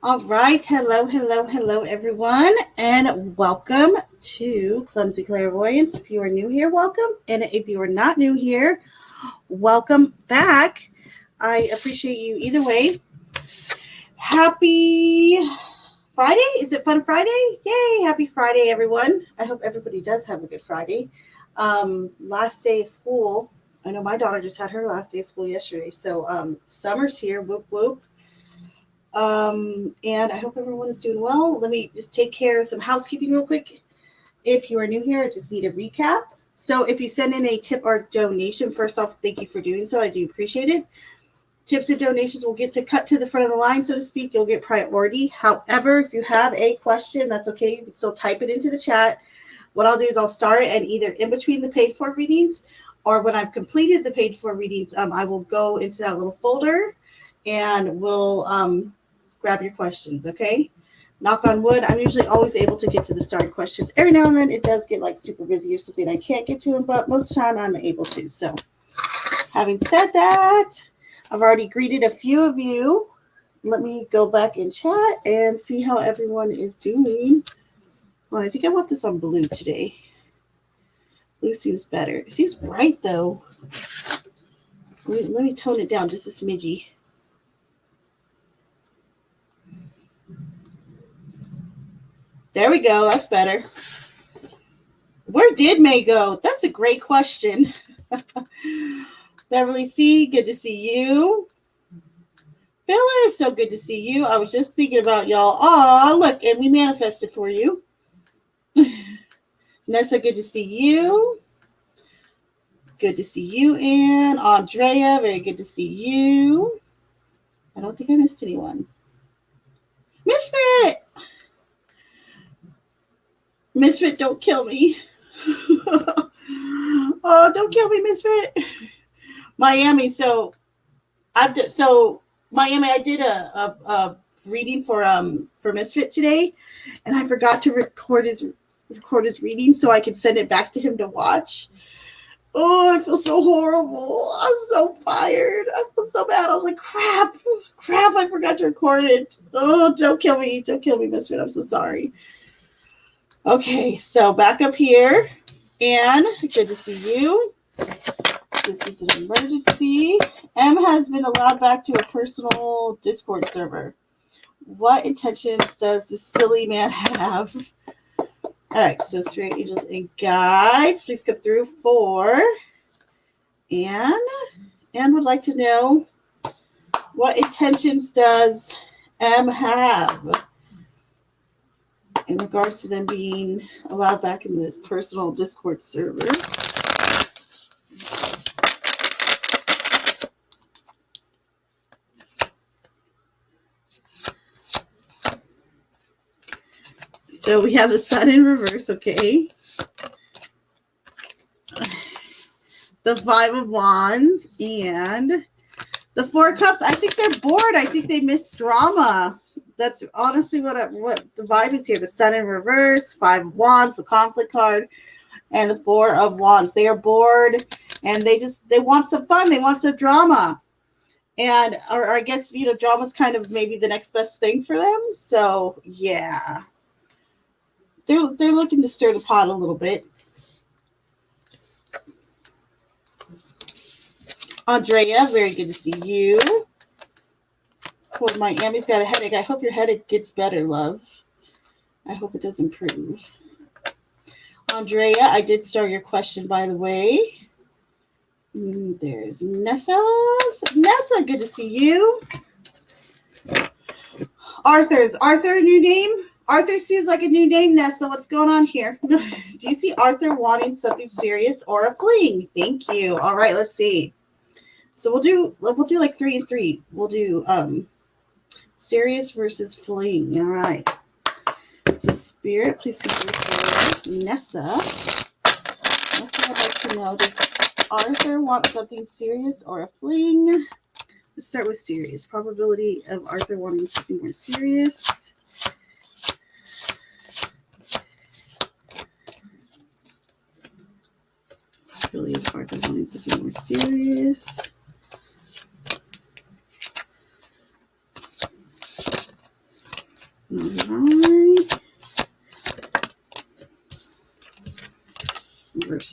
All right. Hello, everyone, and welcome to Clumsy Clairvoyance. If you are new here, welcome. And if you are not new here, welcome back. I appreciate you either way. Happy Friday. Is it Fun Friday? Yay. Happy Friday, everyone. I hope everybody does have a good Friday. Last day of school. I know my daughter just had her last day of school yesterday. So summer's here. Whoop, whoop. And I hope everyone is doing well. Let me just take care of some housekeeping real quick. If you are new here, I just need a recap. So if you send in a tip or donation, first off, thank you for doing so. I do appreciate it. Tips and donations will get to cut to the front of the line, so to speak. You'll get priority. However, if you have a question, that's okay. You can still type it into the chat. What I'll do is I'll start it, and either in between the paid for readings or when I've completed the paid for readings, I will go into that little folder and we'll grab your questions, okay? Knock on wood, I'm usually always able to get to the started questions. Every now and then it does get like super busy or something. I can't get to them, but most of the time I'm able to. So having said that, I've already greeted a few of you. Let me go back in chat and see how everyone is doing. Well, I think I want this on blue today. Blue seems better. It seems bright though. Let me tone it down just a smidgy. There we go. That's better. Where did May go? That's a great question. Beverly C., good to see you. Phyllis, so good to see you. I was just thinking about y'all. Oh, look, and we manifested for you. Nessa, good to see you. Good to see you, Ann. Andrea, very good to see you. I don't think I missed anyone. Misfit! Misfit, don't kill me. Oh, don't kill me, Misfit. Miami, Miami, I did a reading for Misfit today, and I forgot to record his reading so I could send it back to him to watch. Oh, I feel so horrible. I'm so fired. I feel so bad. I was like, crap, I forgot to record it. Oh, don't kill me, Misfit. I'm so sorry. Okay, so back up here. Anne, good to see you. This is an emergency. M has been allowed back to a personal Discord server. What intentions does this silly man have? All right, so Spirit Angels and Guides, please come through for Anne. Anne would like to know, what intentions does M have in regards to them being allowed back in this personal Discord server? So we have the Sun in reverse, okay? The Five of Wands and the Four of Cups. I think they're bored. I think they miss drama. That's honestly what the vibe is here. The Sun in reverse, Five of Wands, the conflict card, and the Four of Wands. They are bored and they want some fun. They want some drama. And or I guess, drama's kind of maybe the next best thing for them. So yeah. They're looking to stir the pot a little bit. Andrea, very good to see you. Poor Miami's got a headache. I hope your headache gets better, love. I hope it does improve. Andrea, I did start your question, by the way. There's Nessa. Nessa, good to see you. Arthur, a new name? Arthur seems like a new name, Nessa. What's going on here? Do you see Arthur wanting something serious or a fling? Thank you. All right, let's see. So we'll do like 3 and 3. We'll do serious versus fling. All right. So Spirit, please come for Nessa. Nessa would like to know, does Arthur want something serious or a fling? Let's start with serious. Probability of Arthur wanting something more serious. Probability of Arthur wanting something more serious.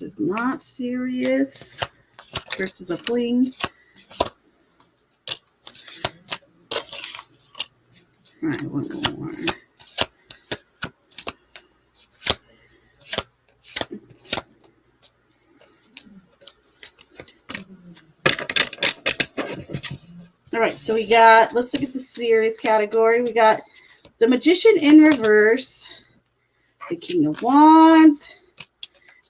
versus not serious versus a fling. All right, one more. All right, so we got, let's look at the serious category. We got the Magician in reverse, the King of Wands,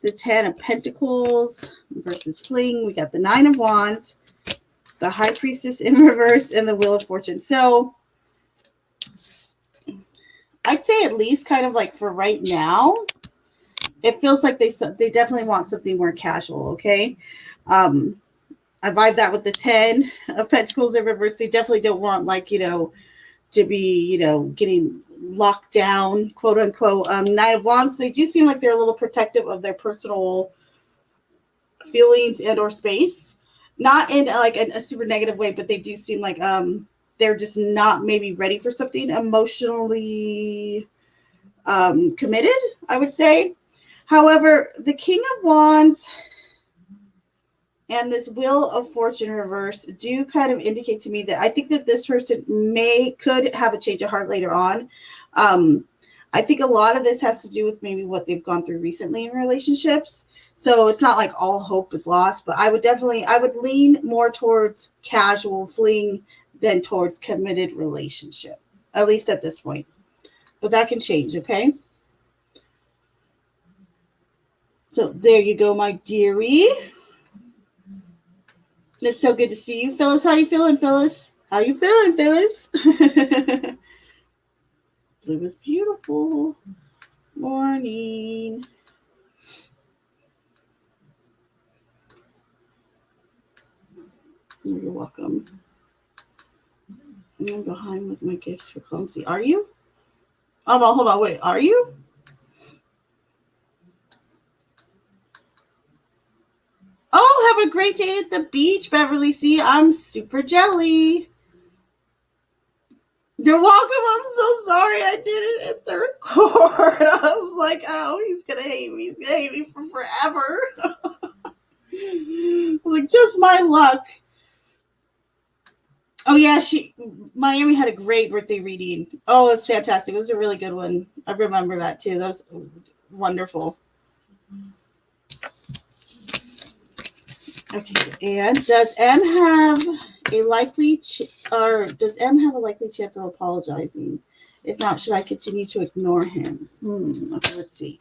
the 10 of Pentacles versus fling. We got the 9 of Wands, the High Priestess in reverse, and the Wheel of Fortune. So I'd say at least kind of like for right now, it feels like they definitely want something more casual, okay? I vibe that with the 10 of Pentacles in reverse. They definitely don't want, like, to be, getting locked down, quote unquote. 9 of Wands, they do seem like they're a little protective of their personal feelings and or space. Not in like a super negative way, but they do seem like they're just not maybe ready for something emotionally committed, I would say. However, the King of Wands and this Wheel of Fortune reverse do kind of indicate to me that I think that this person could have a change of heart later on. I think a lot of this has to do with maybe what they've gone through recently in relationships. So it's not like all hope is lost, but I would lean more towards casual fling than towards committed relationship, at least at this point. But that can change, okay? So there you go, my dearie. It's so good to see you, Phyllis. How you feeling, Phyllis? How you feeling, Phyllis? Blue was beautiful. Morning. You're welcome. I'm going to go home with my gifts for Clumsy. Are you? Oh, no, hold on. Wait, are you? Oh, have a great day at the beach, Beverly C. I'm super jelly. You're welcome. I'm so sorry I didn't hit the record. I was like, oh, he's going to hate me. He's going to hate me for forever. Like, just my luck. Oh, yeah, Miami had a great birthday reading. Oh, it was fantastic. It was a really good one. I remember that, too. That was wonderful. Okay, and does M have a likely chance of apologizing? If not, should I continue to ignore him? Okay, let's see.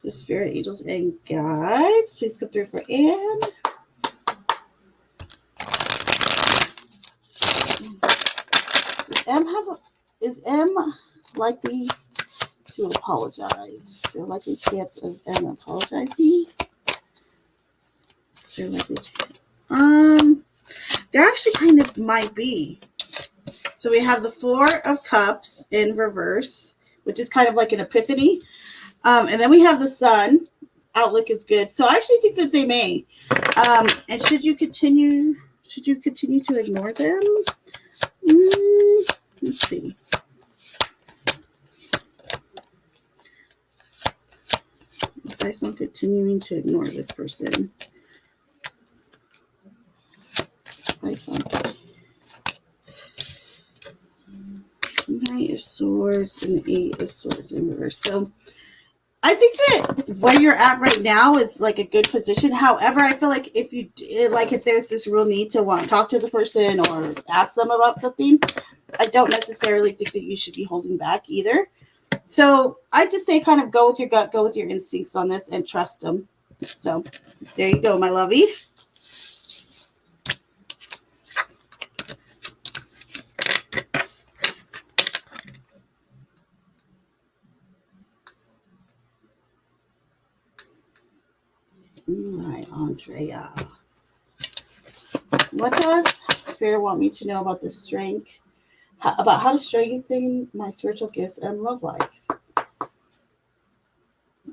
The spirit, angels, and guides, please come through for Anne. Is M likely to apologize? Is there a likely chance of M apologizing? Is there a likely chance? There actually kind of might be. So we have the 4 of Cups in reverse, which is kind of like an epiphany. And then we have the Sun. Outlook is good. So I actually think that they may. And should you continue to ignore them? Let's see. Advice on continuing to ignore this person. Advice on Knight of Swords and the 8 of Swords in reverse. So I think that where you're at right now is like a good position. However, I feel like if there's this real need to want to talk to the person or ask them about something, I don't necessarily think that you should be holding back either. So I just say kind of go with your gut, go with your instincts on this, and trust them. So there you go, my lovey. All right, Andrea. What does Spirit want me to know about the strength, about how to strengthen my spiritual gifts and love life?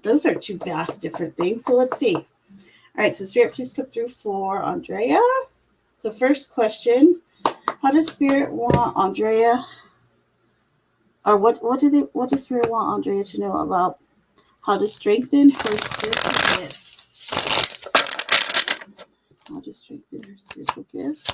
Those are 2 vast different things. So let's see. All right, so Spirit, please come through for Andrea. So first question, how does Spirit want Andrea Or what does Spirit want Andrea to know about how to strengthen her spiritual gifts? How to strengthen her spiritual gifts.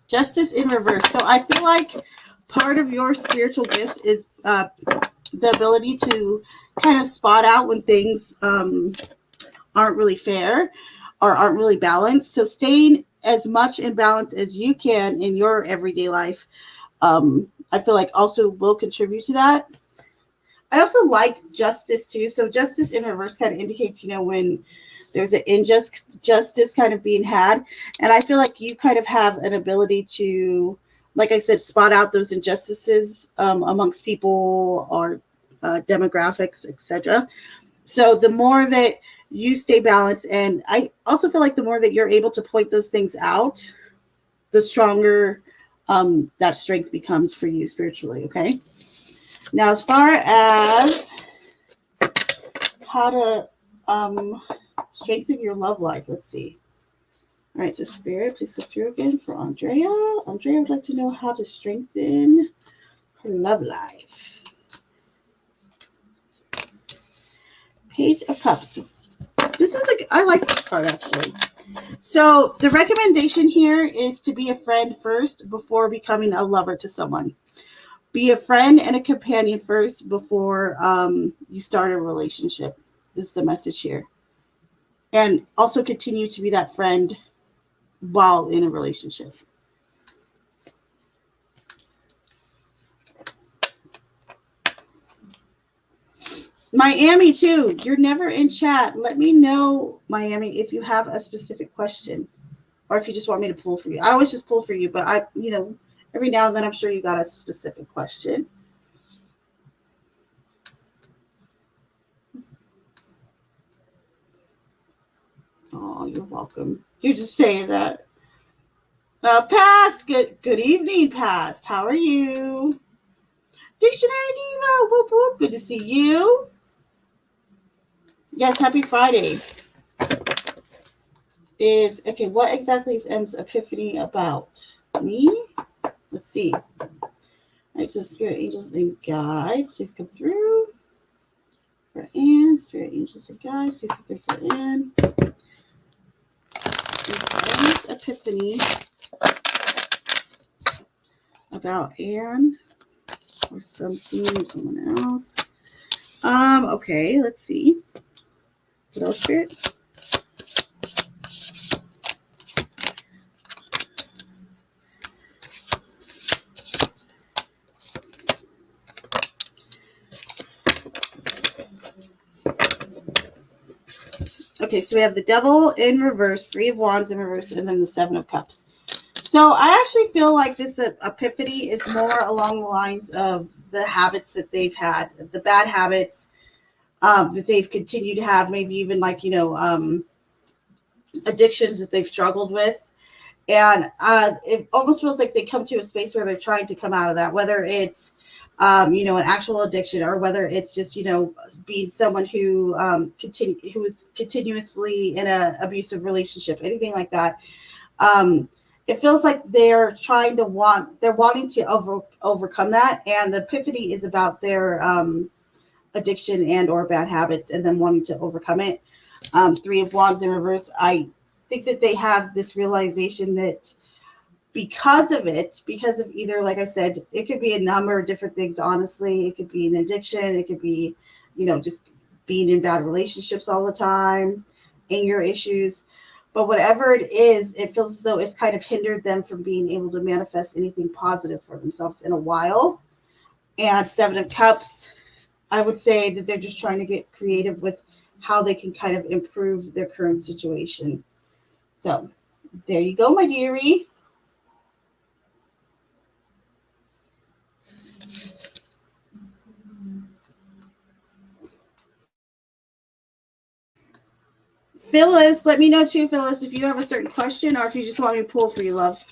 Justice in reverse. So I feel like part of your spiritual gifts is the ability to kind of spot out when things aren't really fair or aren't really balanced. So staying as much in balance as you can in your everyday life, I feel like also will contribute to that. I also like justice too. So justice in reverse kind of indicates, when there's an unjust justice kind of being had. And I feel like you kind of have an ability to, like I said, spot out those injustices amongst people or demographics, etc. So the more that you stay balanced, and I also feel like the more that you're able to point those things out, the stronger that strength becomes for you spiritually. Okay. Now, as far as how to strengthen your love life, let's see. All right, so Spirit, please go through again for Andrea. Andrea would like to know how to strengthen her love life. Page of Cups. This is I like this card actually. So the recommendation here is to be a friend first before becoming a lover to someone. Be a friend and a companion first before you start a relationship. This is the message here. And also continue to be that friend while in a relationship. Miami too. You're never in chat. Let me know, Miami, if you have a specific question or if you just want me to pull for you. I always just pull for you, but every now and then I'm sure you got a specific question. Oh, you're welcome. You're just saying that. Past. Good evening, Past. How are you? Dictionary Diva. Whoop whoop. Good to see you. Yes, happy Friday. What exactly is M's epiphany about? Me? Let's see. All right, so spirit angels and guides, please come through. For Anne, spirit angels and guides, please come through for Anne. Anne's epiphany about Anne or something or someone else. Okay, let's see. What else, Spirit? Okay, so we have the Devil in reverse, Three of Wands in reverse, and then the Seven of Cups. So I actually feel like this epiphany is more along the lines of the habits that they've had, the bad habits that they've continued to have, maybe even addictions that they've struggled with. And it almost feels like they come to a space where they're trying to come out of that, whether it's, an actual addiction or whether it's just, being someone who who is continuously in an abusive relationship, anything like that. It feels like they're wanting to overcome that. And the epiphany is about their addiction and or bad habits and then wanting to overcome it. Three of Wands in reverse. I think that they have this realization that because of either, like I said, it could be a number of different things, honestly. It could be an addiction. It could be, just being in bad relationships all the time, anger issues. But whatever it is, it feels as though it's kind of hindered them from being able to manifest anything positive for themselves in a while. And Seven of Cups, I would say that they're just trying to get creative with how they can kind of improve their current situation. So there you go, my dearie. Phyllis, let me know too, Phyllis, if you have a certain question or if you just want me to pull for you, love.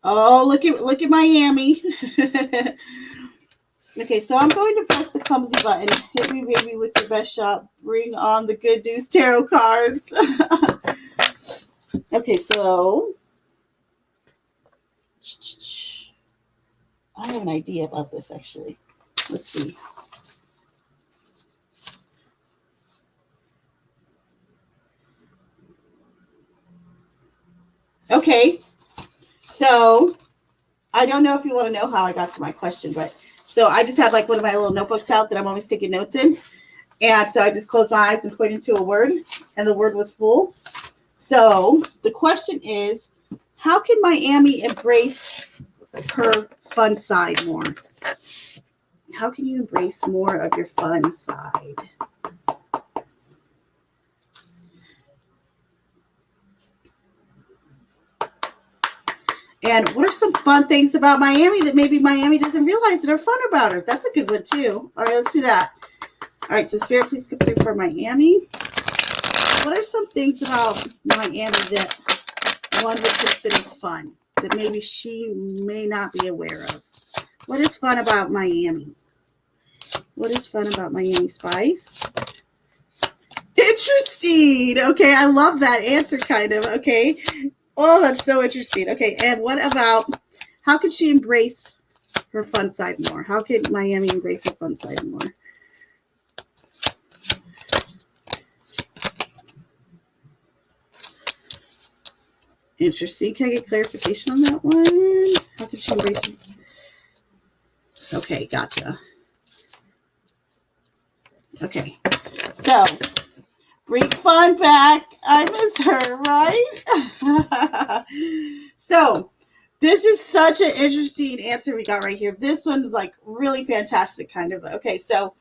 Oh, look at Miami. Okay, so I'm going to press the clumsy button. Hit me, baby, with your best shot. Bring on the good news tarot cards. Okay, so I have an idea about this actually. Let's see. Okay, so I don't know if you want to know how I got to my question, but so I just had like one of my little notebooks out that I'm always taking notes in. And so I just closed my eyes and pointed to a word, and the word was full. So the question is, how can Miami embrace her fun side more? How can you embrace more of your fun side? And what are some fun things about Miami that maybe Miami doesn't realize that are fun about her? That's a good one too. All right, let's do that. All right, so Spirit, please come through for Miami. What are some things about Miami that one would consider fun that maybe she may not be aware of? What is fun about Miami? What is fun about Miami Spice? Interesting. Okay, I love that answer, kind of. Okay. Oh, that's so interesting. Okay, and what about how can she embrace her fun side more? How can Miami embrace her fun side more? Interesting. Can I get clarification on that one? How can she embrace it? Okay, gotcha. Okay, so bring fun back. I miss her, right? So this is such an interesting answer we got right here. This one's like really fantastic, kind of. Okay, so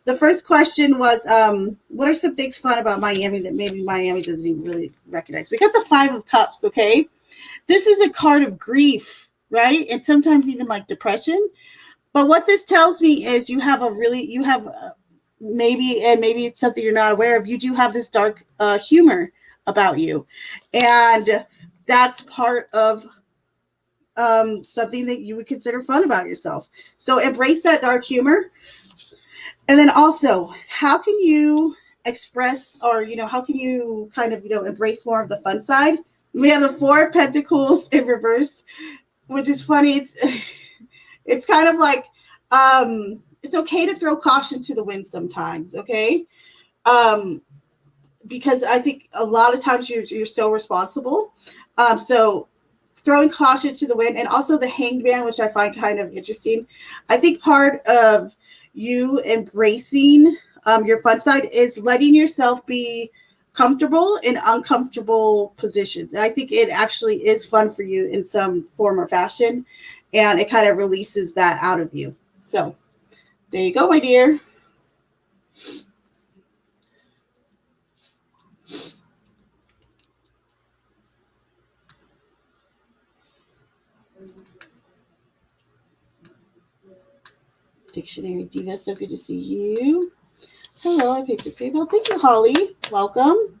the first question was, what are some things fun about Miami that maybe Miami doesn't even really recognize? We got the Five of Cups, okay? This is a card of grief, right? And sometimes even like depression. But what this tells me is you have maybe, and maybe it's something you're not aware of, you do have this dark humor about you. And that's part of something that you would consider fun about yourself. So embrace that dark humor. And then also, how can you express, or, how can you kind of, embrace more of the fun side? We have the Four of Pentacles in reverse, which is funny. It's kind of like, it's okay to throw caution to the wind sometimes, okay? Um, because I think a lot of times you're so responsible. So throwing caution to the wind, and also the Hanged Man, which I find kind of interesting. I think part of you embracing your fun side is letting yourself be comfortable in uncomfortable positions. And I think it actually is fun for you in some form or fashion, and it kind of releases that out of you. So there you go, my dear. Dictionary Diva, so good to see you. Hello, I picked a female. Thank you, Holly. Welcome.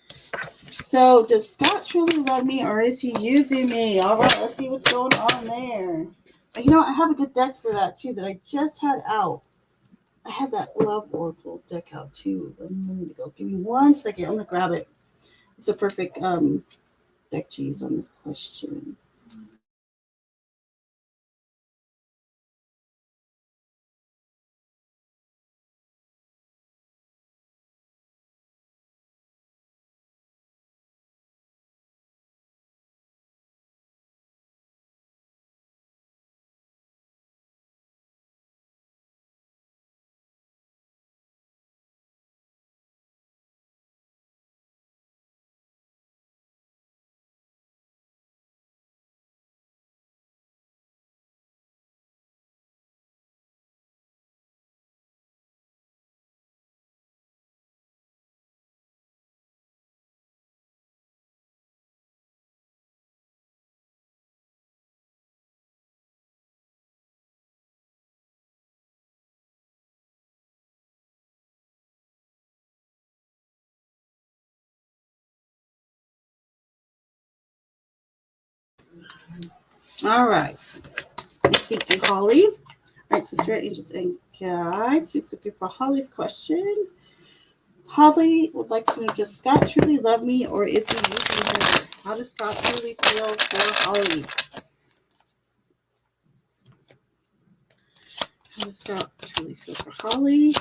So, does Scott truly love me, or is he using me? All right, let's see what's going on there. I have a good deck for that too that I just had out. I had that Love Oracle deck out too a minute ago. Give me 1 second. I'm gonna grab it. It's a perfect deck to use on this question. All right. Thank you, Holly. All right, so Spirit Angels and Guides. Please go through for Holly's question. Holly would like to know, does Scott truly love me or is he using her? How does Scott truly feel for Holly? How does Scott truly feel for Holly?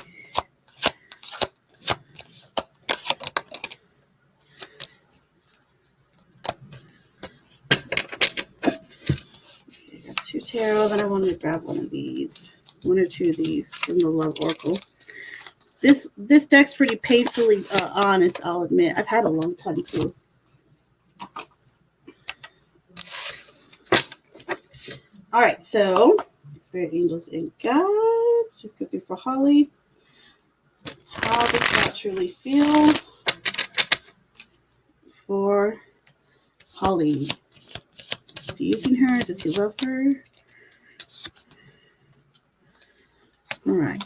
Okay, I got 2 tarot. Then I wanted to grab one of these. 1 or 2 of these from the Love Oracle. This deck's pretty painfully honest, I'll admit. I've had a long time too. All right, so Spirit Angels and Guides. Just go through for Holly. How does Scott truly feel for Holly? Is he using her? Does he love her? All right.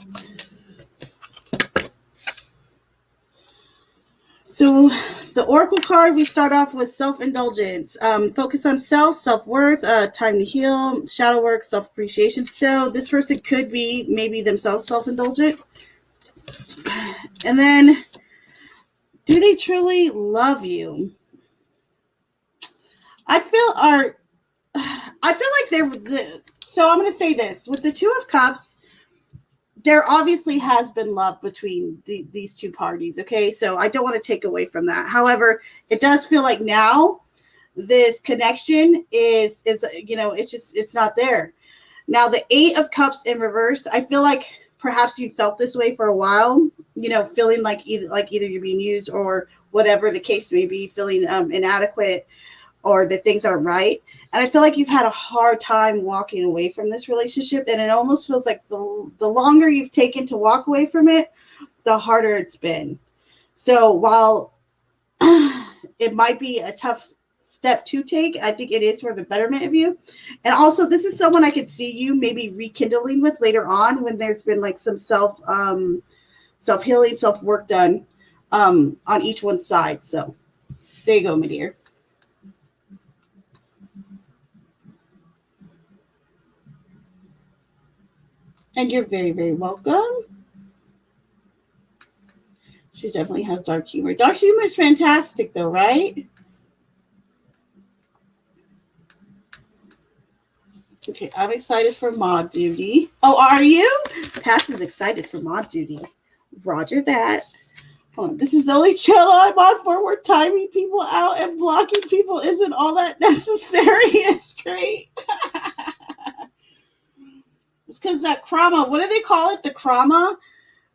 So the Oracle card, we start off with self-indulgence. Focus on self, self-worth, time to heal, shadow work, self-appreciation. So this person could be maybe themselves self-indulgent. And then, do they truly love you? I feel like so I'm going to say this. With the 2 of Cups, there obviously has been love between these 2 parties, okay? So I don't want to take away from that. However, it does feel like now this connection is it's not there. Now, the 8 of Cups in reverse, I feel like perhaps you felt this way for a while, feeling like either you're being used or whatever the case may be, feeling inadequate or that things aren't right. And I feel like you've had a hard time walking away from this relationship. And it almost feels like the longer you've taken to walk away from it, the harder it's been. So while it might be a tough step to take, I think it is for the betterment of you. And also, this is someone I could see you maybe rekindling with later on when there's been like some self-healing, self-work done on each one's side. So there you go, my dear. And you're very, very welcome. She definitely has dark humor. Dark humor is fantastic, though, right? Okay, I'm excited for mod duty. Oh, are you? Pass is excited for mod duty. Roger that. Hold on. This is the only channel I'm on for where timing people out and blocking people isn't all that necessary. It's great. It's because that crama, what do they call it? The crama?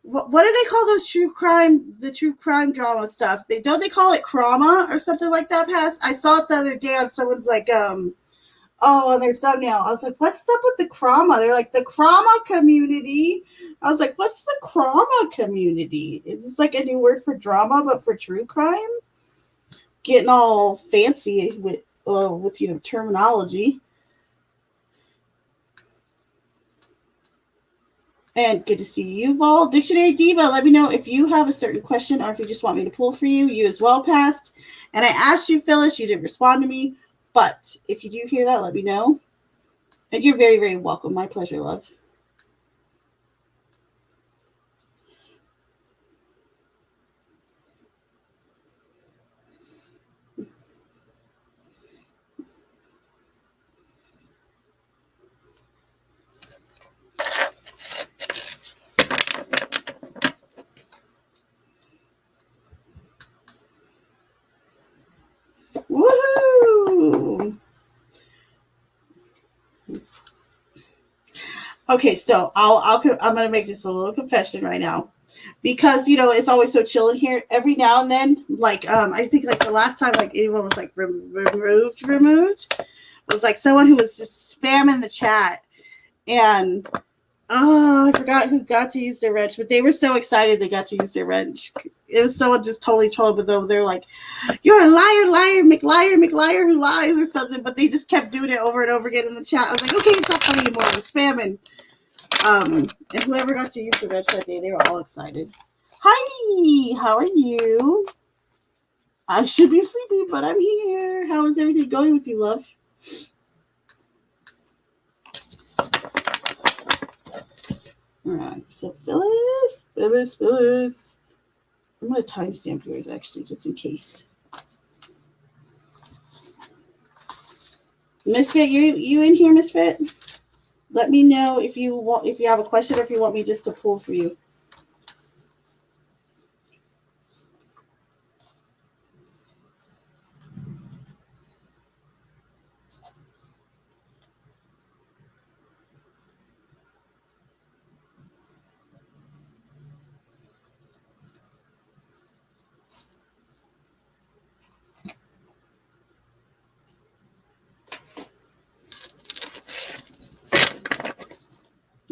What do they call those the true crime drama stuff? Don't they call it crama or something like that, Pass? I saw it the other day on someone's like, on their thumbnail. I was like, what's up with the crama? They're like, the crama community. I was like, what's the crama community? Is this like a new word for drama, but for true crime? Getting all fancy with terminology. And good to see you, Vol. Dictionary Diva, let me know if you have a certain question or if you just want me to pull for you. You as well, Past. And I asked you, Phyllis. You didn't respond to me. But if you do hear that, let me know. And you're very, very welcome. My pleasure, love. Woohoo! Okay, so I'm gonna make just a little confession right now, because it's always so chill in here. Every now and then, like I think like the last time like anyone was like removed was like someone who was just spamming the chat, and I forgot who got to use their wrench, but they were so excited they got to use their wrench. It was someone just totally trolled with them. They're like, "You're a liar, McLiar who lies," or something. But they just kept doing it over and over again in the chat. I was like, "Okay, it's not funny anymore. I'm spamming." And whoever got to use the wrench that day, they were all excited. Heidi, how are you? I should be sleeping, but I'm here. How is everything going with you, love? All right, so Phyllis. I'm going to timestamp yours actually, just in case. Misfit, you in here, Misfit? Let me know if you have a question or if you want me just to pull for you.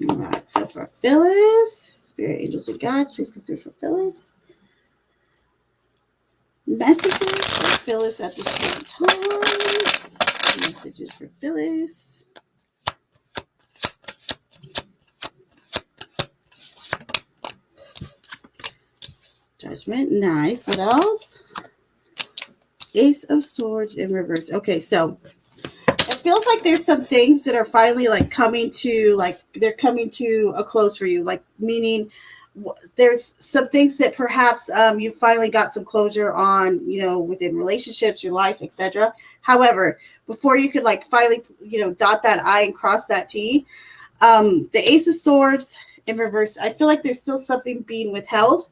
All right, so for Phyllis, Spirit, Angels, and Guides, please come through for Phyllis. Messages for Phyllis at the same time. Messages for Phyllis. Judgment, nice. What else? Ace of Swords in reverse. Okay, so it feels like there's some things that are finally like coming to a close for you, like meaning there's some things that perhaps you finally got some closure on, within relationships, your life, etc. However, before you could like finally dot that I and cross that T, the Ace of Swords in reverse, I feel like there's still something being withheld.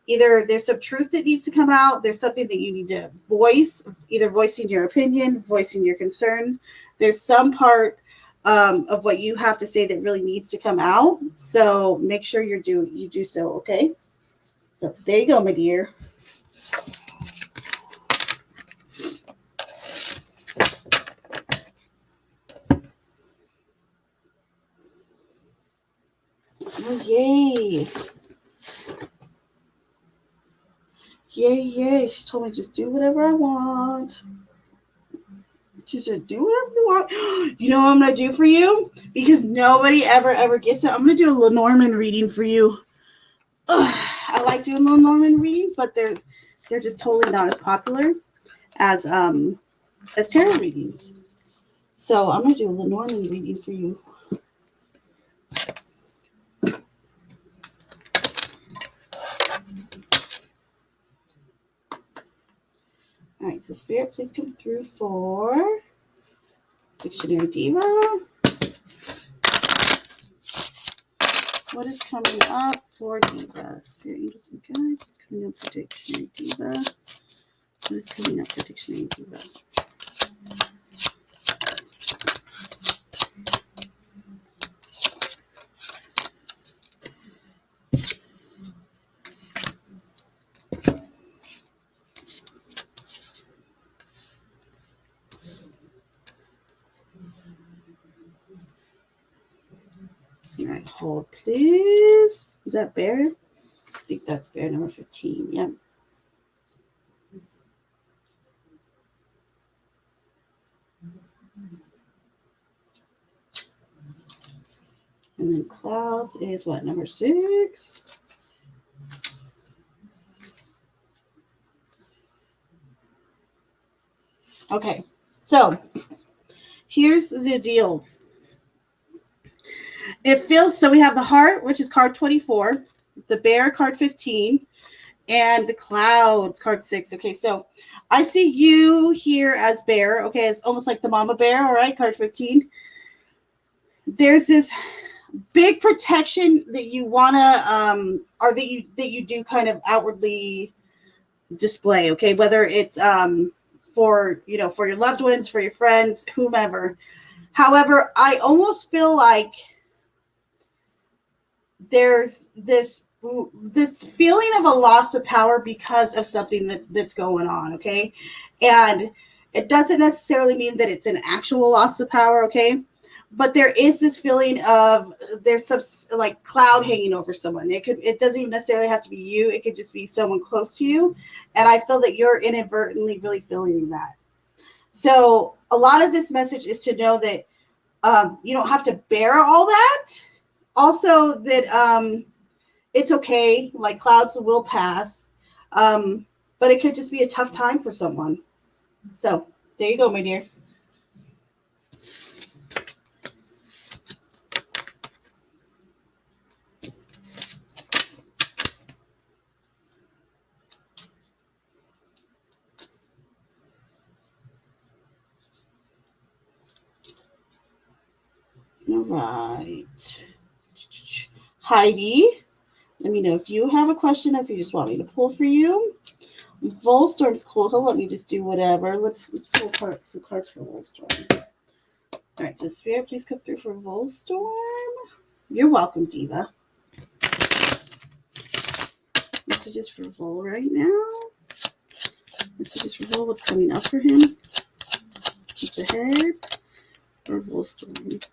Either there's some truth that needs to come out, there's something that you need to voice, either voicing your opinion, voicing your concern. There's some part of what you have to say that really needs to come out. So make sure you do so, okay? So there you go, my dear. Oh, yay. Yay. She told me just do whatever I want. She said, do whatever you want. You know what I'm going to do for you? Because nobody ever gets it. I'm going to do a Lenormand reading for you. Ugh, I like doing Lenormand readings, but they're just totally not as popular as tarot readings. So I'm going to do a Lenormand reading for you. All right, so Spirit, please come through for Dictionary Diva. What is coming up for Diva? Spirit, Angels, and Guides. What's coming up for Dictionary Diva? What is coming up for Dictionary Diva? All right, hold, please. Is that bear? I think that's bear number 15. Yep. And then clouds is what, number 6? Okay, so here's the deal. It feels, so we have the heart, which is card 24, the bear, card 15, and the clouds, card 6. Okay, so I see you here as bear. Okay, it's almost like the mama bear. All right, card 15. There's this big protection that you wanna or that you do kind of outwardly display. Okay, whether it's for for your loved ones, for your friends, whomever. However, I almost feel like there's this feeling of a loss of power because of something that's going on, okay? And it doesn't necessarily mean that it's an actual loss of power, okay? But there is this feeling of there's some like cloud hanging over someone. It doesn't even necessarily have to be you. It could just be someone close to you. And I feel that you're inadvertently really feeling that. So a lot of this message is to know that you don't have to bear all that. Also that it's okay, like clouds will pass, but it could just be a tough time for someone. So there you go, my dear. right. Heidi, let me know if you have a question or if you just want me to pull for you. Volstorm's cool. He'll let me just do whatever. Let's pull some cards for Volstorm. All right, so Spirit, please come through for Volstorm. You're welcome, Diva. Messages for Vol right now. Messages for Vol. What's coming up for him? What's ahead for Volstorm?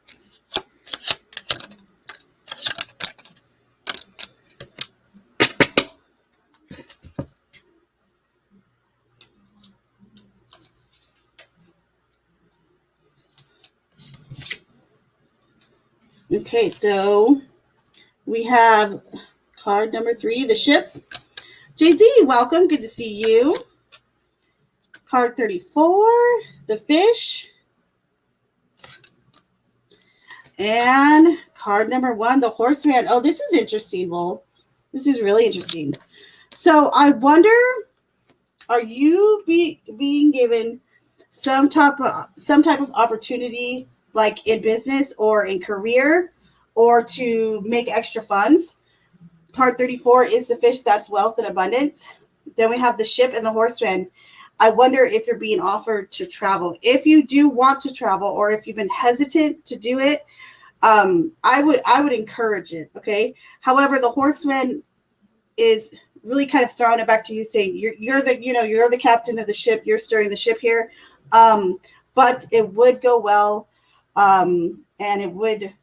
Okay, so we have card number 3, the ship. JZ, welcome. Good to see you. Card 34, the fish. And card number 1, the horseman. Oh, this is interesting, Vol. This is really interesting. So I wonder, are you being given some type of opportunity, like in business or in career, or to make extra funds? Card 34 is the fish. That's wealth and abundance. Then we have the ship and the horseman. I wonder if you're being offered to travel. If you do want to travel, or if you've been hesitant to do it, I would encourage it. Okay. However, the horseman is really kind of throwing it back to you, saying you're the captain of the ship. You're steering the ship here. But it would go well, and it would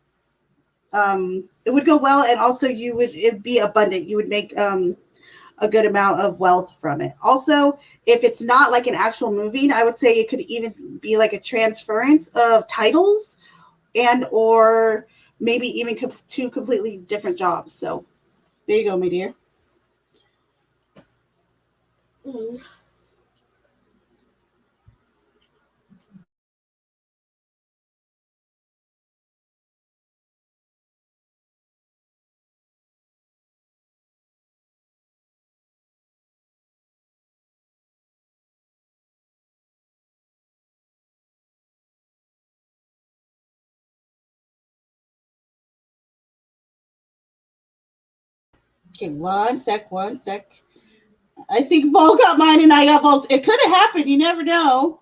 go well, and also it'd be abundant. You would make a good amount of wealth from it. Also, if it's not like an actual moving, I would say it could even be like a transference of titles, and or maybe even two completely different jobs. So there you go, my dear. Okay, one sec. I think Vol got mine and I got Vol's. It could have happened. You never know.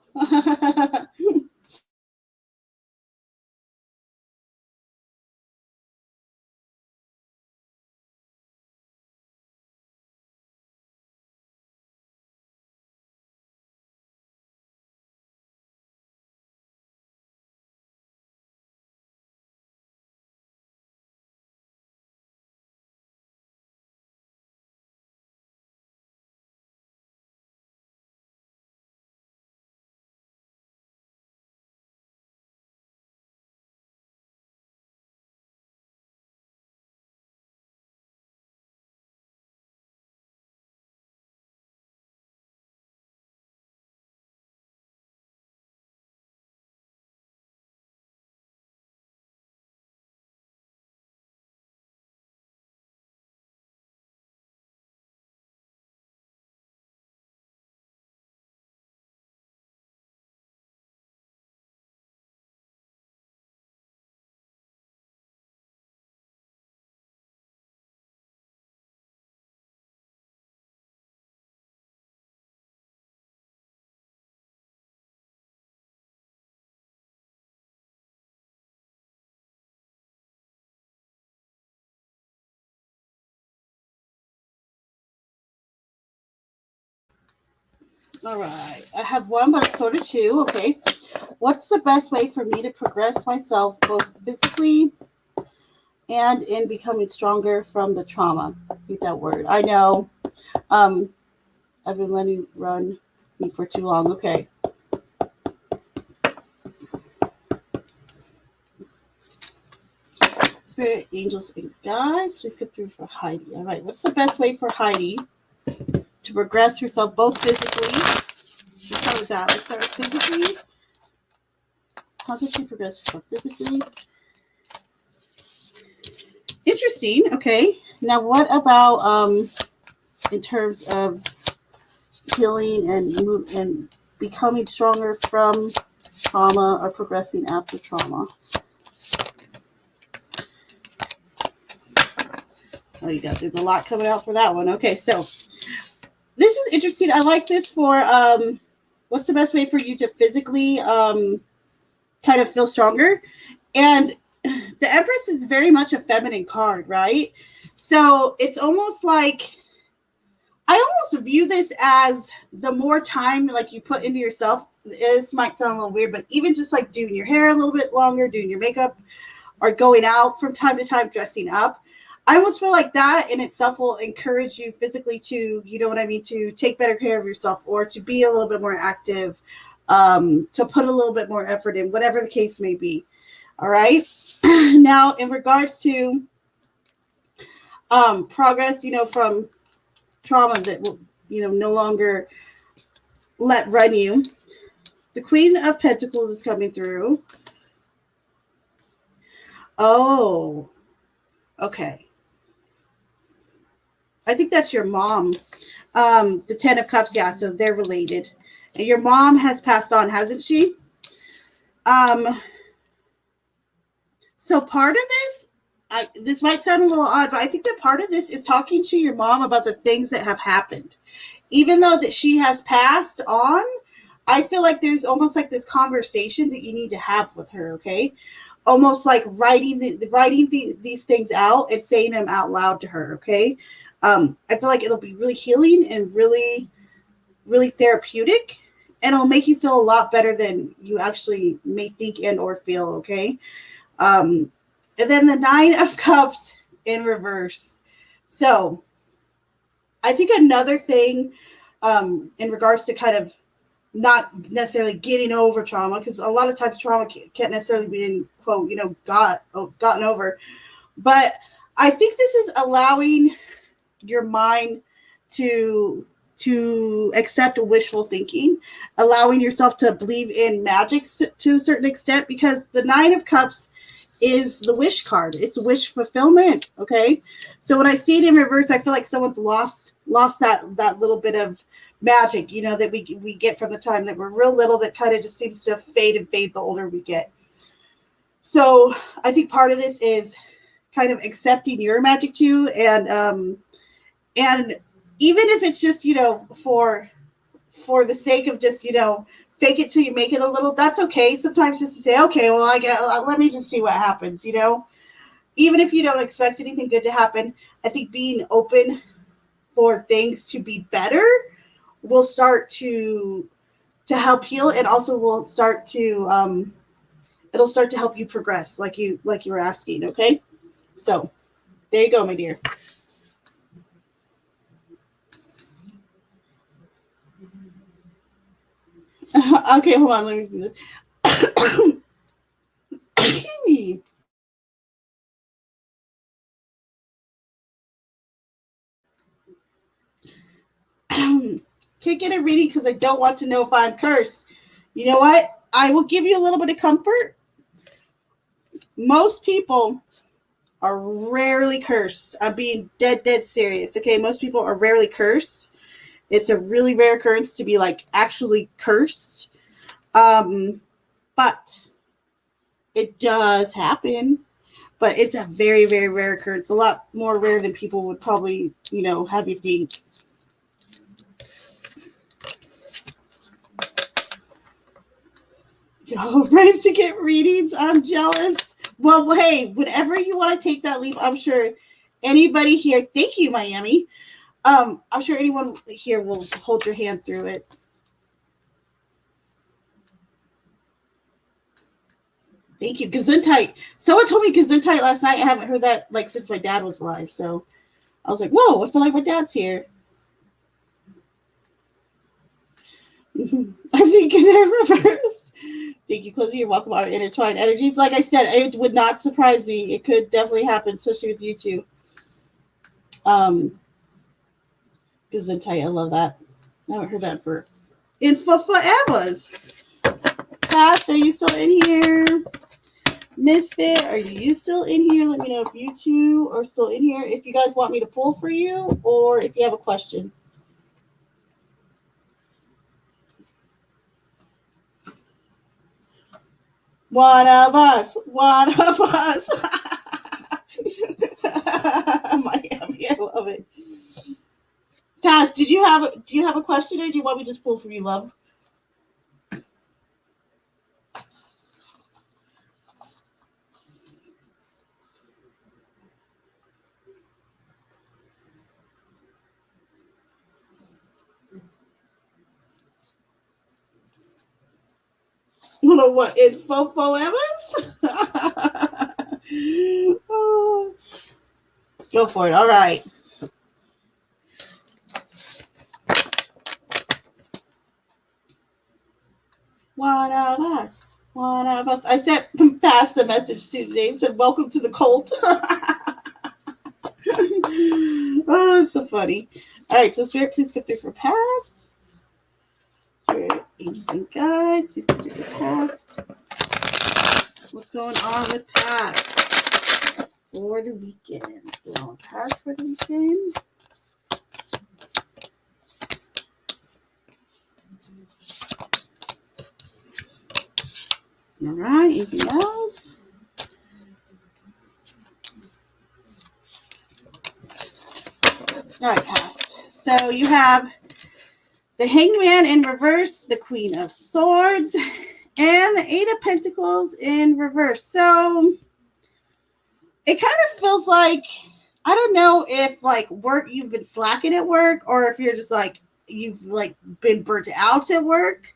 All right. I have one, but it's sort of two. Okay. What's the best way for me to progress myself, both physically and in becoming stronger from the trauma? Read that word. I know. I've been letting it run me for too long. Okay. Spirit, angels, and guides, please get through for Heidi. All right. What's the best way for Heidi to progress herself, both physically? Let's start with that. Let's start with physically. How can she progress herself physically? Interesting. Okay. Now, what about in terms of healing and becoming stronger from trauma or progressing after trauma? Oh, you got there's a lot coming out for that one. Okay, so this is interesting. I like this for what's the best way for you to physically kind of feel stronger? And the Empress is very much a feminine card, right? So it's almost like I almost view this as the more time like you put into yourself. This might sound a little weird, but even just like doing your hair a little bit longer, doing your makeup, or going out from time to time, dressing up. I almost feel like that in itself will encourage you physically to, you know what I mean, to take better care of yourself or to be a little bit more active, to put a little bit more effort in, whatever the case may be. All right. Now, in regards to progress, from trauma that will, no longer let run you, the Queen of Pentacles is coming through. Oh, okay. I think that's your mom. The Ten of Cups, yeah, so they're related. And your mom has passed on, hasn't she? So part of this, this might sound a little odd, but I think that part of this is talking to your mom about the things that have happened. Even though that she has passed on, I feel like there's almost like this conversation that you need to have with her, okay? Almost like writing these things out and saying them out loud to her, okay? I feel like it'll be really healing and really, really therapeutic, and it'll make you feel a lot better than you actually may think and or feel, okay? And then the Nine of Cups in reverse. So I think another thing in regards to kind of not necessarily getting over trauma, because a lot of times trauma can't necessarily be in quote, gotten over. But I think this is allowing your mind to accept wishful thinking, allowing yourself to believe in magic to a certain extent, because the Nine of Cups is the wish card. It's wish fulfillment. Okay. So when I see it in reverse, I feel like someone's lost that little bit of magic, that we get from the time that we're real little, that kind of just seems to fade the older we get. So I think part of this is kind of accepting your magic too. And even if it's just, for the sake of just, fake it till you make it a little, that's okay. Sometimes just to say, okay, well, let me just see what happens, even if you don't expect anything good to happen. I think being open for things to be better will start to help heal, and also will start to, it'll start to help you progress like you were asking. Okay. So there you go, my dear. Okay, hold on. Let me do this. Can't get a reading because I don't want to know if I'm cursed. You know what? I will give you a little bit of comfort. Most people are rarely cursed. I'm being dead serious. Okay, most people are rarely cursed. It's a really rare occurrence to be like actually cursed. But it does happen. But it's a very, very rare occurrence. A lot more rare than people would probably, have you think. Y'all ready to get readings? I'm jealous. Well, hey, whenever you want to take that leap, I'm sure anybody here, thank you, Miami. I'm sure anyone here will hold your hand through it. Thank you. Gesundheit. Someone told me Gesundheit last night. I haven't heard that like since my dad was alive. So I was like, whoa, I feel like my dad's here. I think it's reversed. Thank you, Cliffy. You're welcome. Our intertwined energies. Like I said, it would not surprise me. It could definitely happen, especially with you two. Gesundheit. I love that. I haven't heard that for forever. Past, are you still in here? Misfit, are you still in here? Let me know if you two are still in here. If you guys want me to pull for you, or if you have a question. One of us. Miami. I love it. Taz, do you have a question, or do you want me to just pull for you, love? You know what? It's Fofo Evans? Oh, go for it. All right. One of us. One of us. I sent past the message to today and said, "Welcome to the cult." Oh, it's so funny. All right, so Spirit, please come through for past. Spirit, angels, and guides, please come through for past. What's going on with past for the weekend? What's going on past for the weekend? All right, anything else? All right, past. So you have the Hangman in reverse, the Queen of Swords, and the Eight of Pentacles in reverse. So it kind of feels like, I don't know if like work, you've been slacking at work, or if you're just like, you've like been burnt out at work,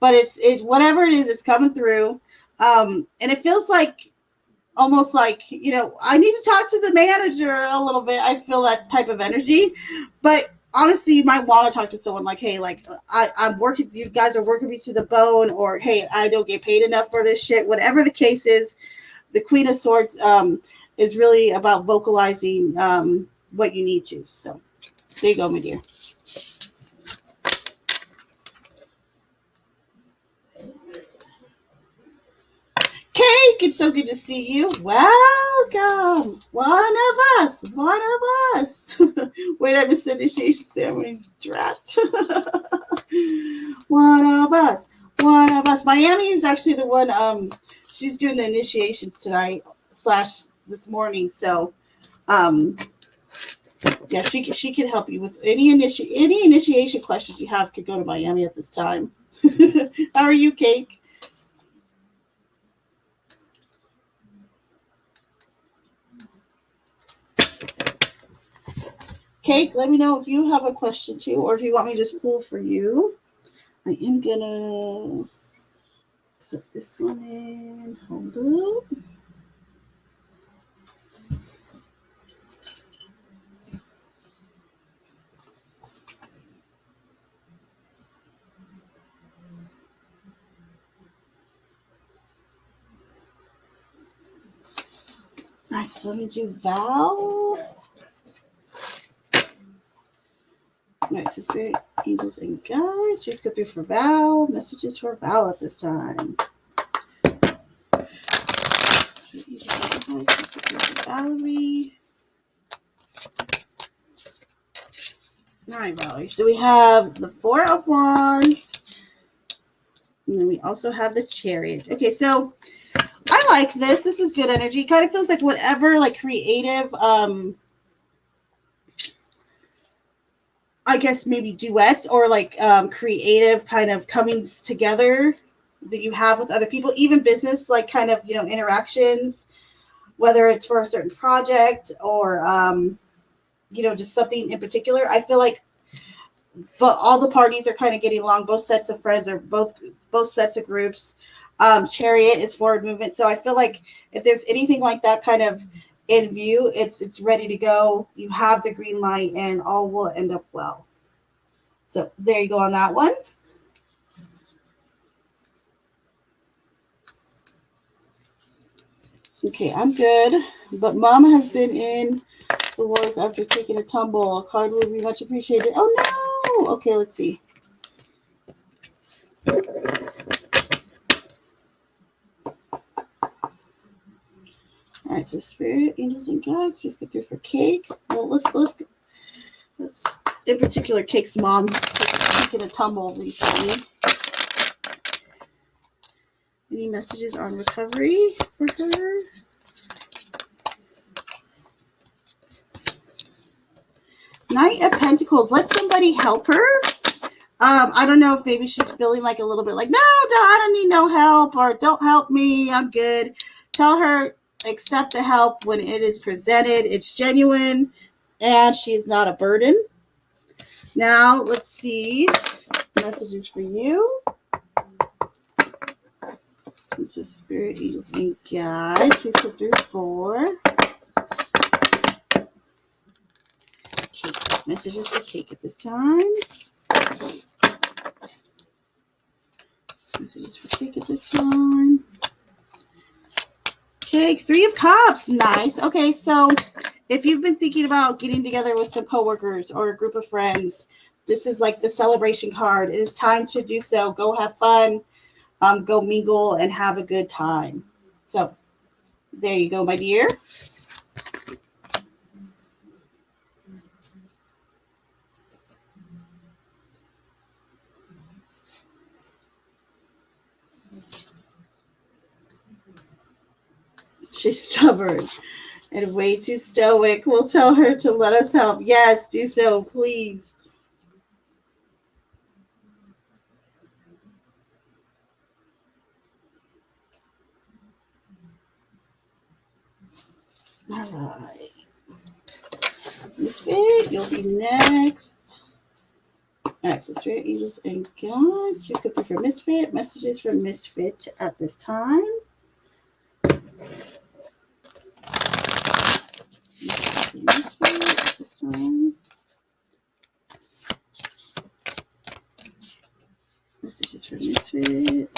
but it's whatever it is, it's coming through. And it feels like almost like, I need to talk to the manager a little bit. I feel that type of energy, but honestly, you might want to talk to someone like, hey, like I'm working, you guys are working me to the bone, or hey, I don't get paid enough for this shit. Whatever the case is, the Queen of Swords is really about vocalizing what you need to. So there you go, my dear. Cake, it's so good to see you. Welcome. One of us. One of us. Wait, I missed the initiation ceremony. Drat. One of us. One of us. Miami is actually the one, she's doing the initiations tonight / this morning. So, yeah, she can help you with any initiation questions you have. Could go to Miami at this time. How are you, Cake? Cake, let me know if you have a question too, or if you want me to just pull for you. I am gonna put this one in. Hold up. All right, so let me do Val. All right, so Spirit, Angels, and Guides. Let's go through for Val. Messages for Val at this time. Valerie. All right, Valerie. So we have the Four of Wands, and then we also have the Chariot. Okay, so I like this. This is good energy. It kind of feels like whatever, like creative, I guess maybe duets or like creative kind of comings together that you have with other people, even business, like kind of, interactions, whether it's for a certain project or, just something in particular. I feel like but all the parties are kind of getting along. Both sets of friends or both sets of groups. Chariot is forward movement. So I feel like if there's anything like that kind of in view, it's ready to go. You have the green light and all will end up well. So there you go on that one. Okay, I'm good. But Mom has been in the wars after taking a tumble. A card would be much appreciated. Oh no! Okay, let's see. All right, so Spirit, Angels, and Guides. Just get through for Cake. Well, let's in particular, Cake's mom taking a tumble recently. Any messages on recovery for her? Knight of Pentacles. Let somebody help her. I don't know if maybe she's feeling like a little bit like, no, I don't need no help, or don't help me, I'm good. Tell her, accept the help when it is presented. It's genuine, and she is not a burden. Now, let's see. Messages for you. This is Spirit, Angels, and Guides. Please go through 4. Cake. Messages for Cake at this time. Messages for Cake at this time. Cake, 3 of Cups. Nice. Okay, so if you've been thinking about getting together with some coworkers or a group of friends, this is like the celebration card. It is time to do so. Go have fun. Go mingle and have a good time. So there you go, my dear. She's stubborn and way too stoic. We'll tell her to let us help. Yes, do so, please. All right. Misfit, you'll be next. Access Spirit, Angels, and Guides. Please go through for Misfit. Messages from Misfit at this time. Misfit at this time. Messages from Misfit.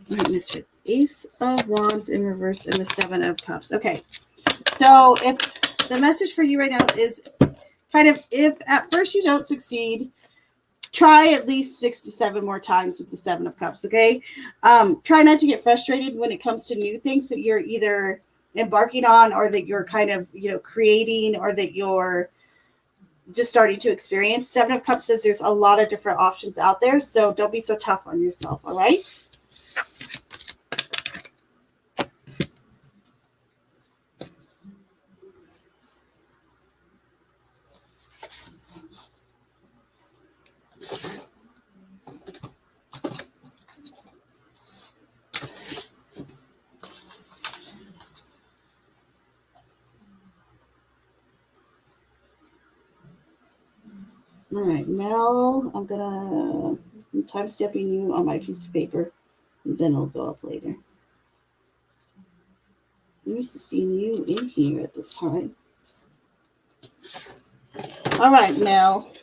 All right, Misfit. Ace of Wands in reverse and the 7 of Cups. Okay. So if the message for you right now is kind of, if at first you don't succeed, try at least 6 to 7 more times with the 7 of Cups, okay? Try not to get frustrated when it comes to new things that you're either embarking on, or that you're kind of, creating, or that you're just starting to experience. 7 of Cups says there's a lot of different options out there, so don't be so tough on yourself, all right? All right, Mel, I'm time stamping you on my piece of paper, and then it'll go up later. I'm used to seeing you in here at this time. All right, Mel.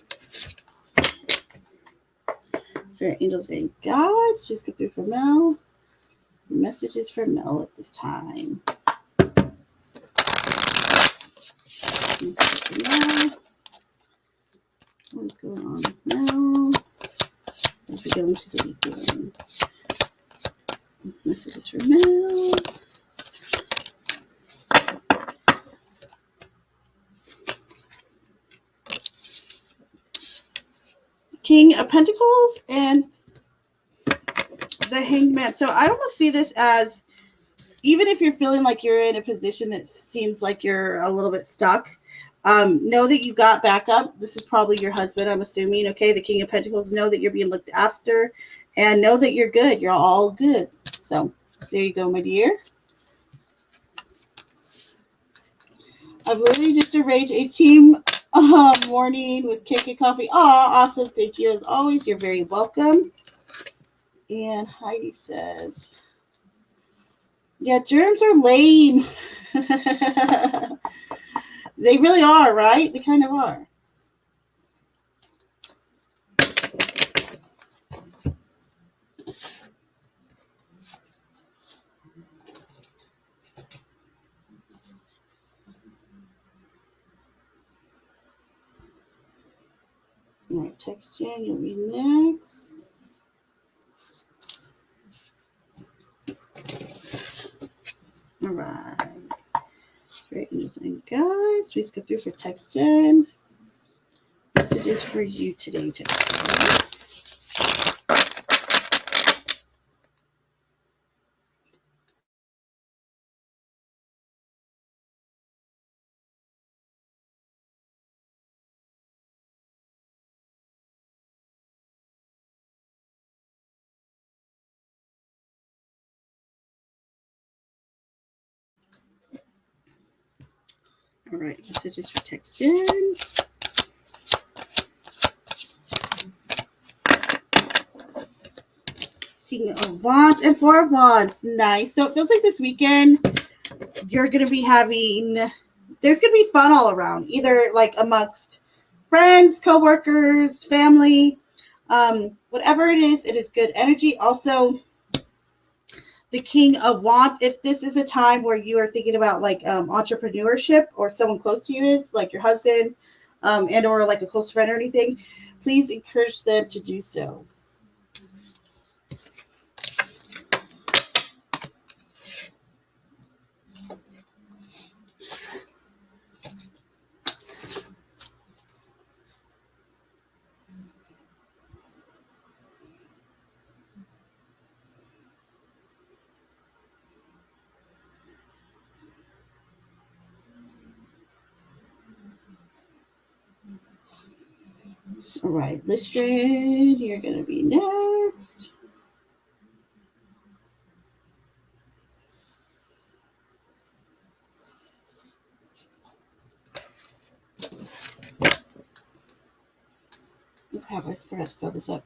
Spirit, Angels, and Guides. Please go through for Mel. Messages for Mel at this time. Messages for Mel. What is going on with Mel as we go into the weekend? Messages for Mel. King of Pentacles and the Hanged Man. So I almost see this as, even if you're feeling like you're in a position that seems like you're a little bit stuck, know that you got backup. This is probably your husband, I'm assuming. Okay, the King of Pentacles. Know that you're being looked after, and know that you're good. You're all good. So there you go, my dear. I've literally just arranged a team morning with cake and coffee. Oh, awesome. Thank you. As always, you're very welcome. And Heidi says, yeah, germs are lame. They really are, right? They kind of are. All right, text Jen, you'll be next. All right. Spirit, Angels, and Guides. Please go through for text Jen. Messages for you today, text Jen. All right, messages for text Jen. King of Wands and Four of Wands. Nice. So it feels like this weekend you're going to be having, there's going to be fun all around, either like amongst friends, coworkers, family, whatever it is good energy. Also, the King of Wands, if this is a time where you are thinking about like entrepreneurship, or someone close to you is, like your husband, and or like a close friend or anything, please encourage them to do so. All right, Listrid, you're going to be next. Okay, I forgot to fill this up.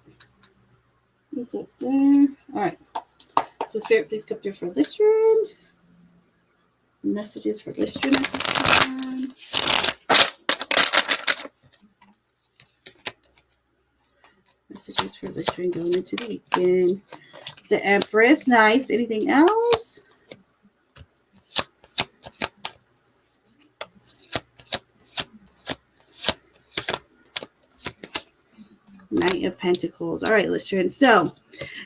It's up there. All right. So, Spirit, please come through for Listrid. Messages for Listrid at this time. Messages for Listrid going into the weekend. The Empress, nice. Anything else? Knight of Pentacles. All right, Listrid. So,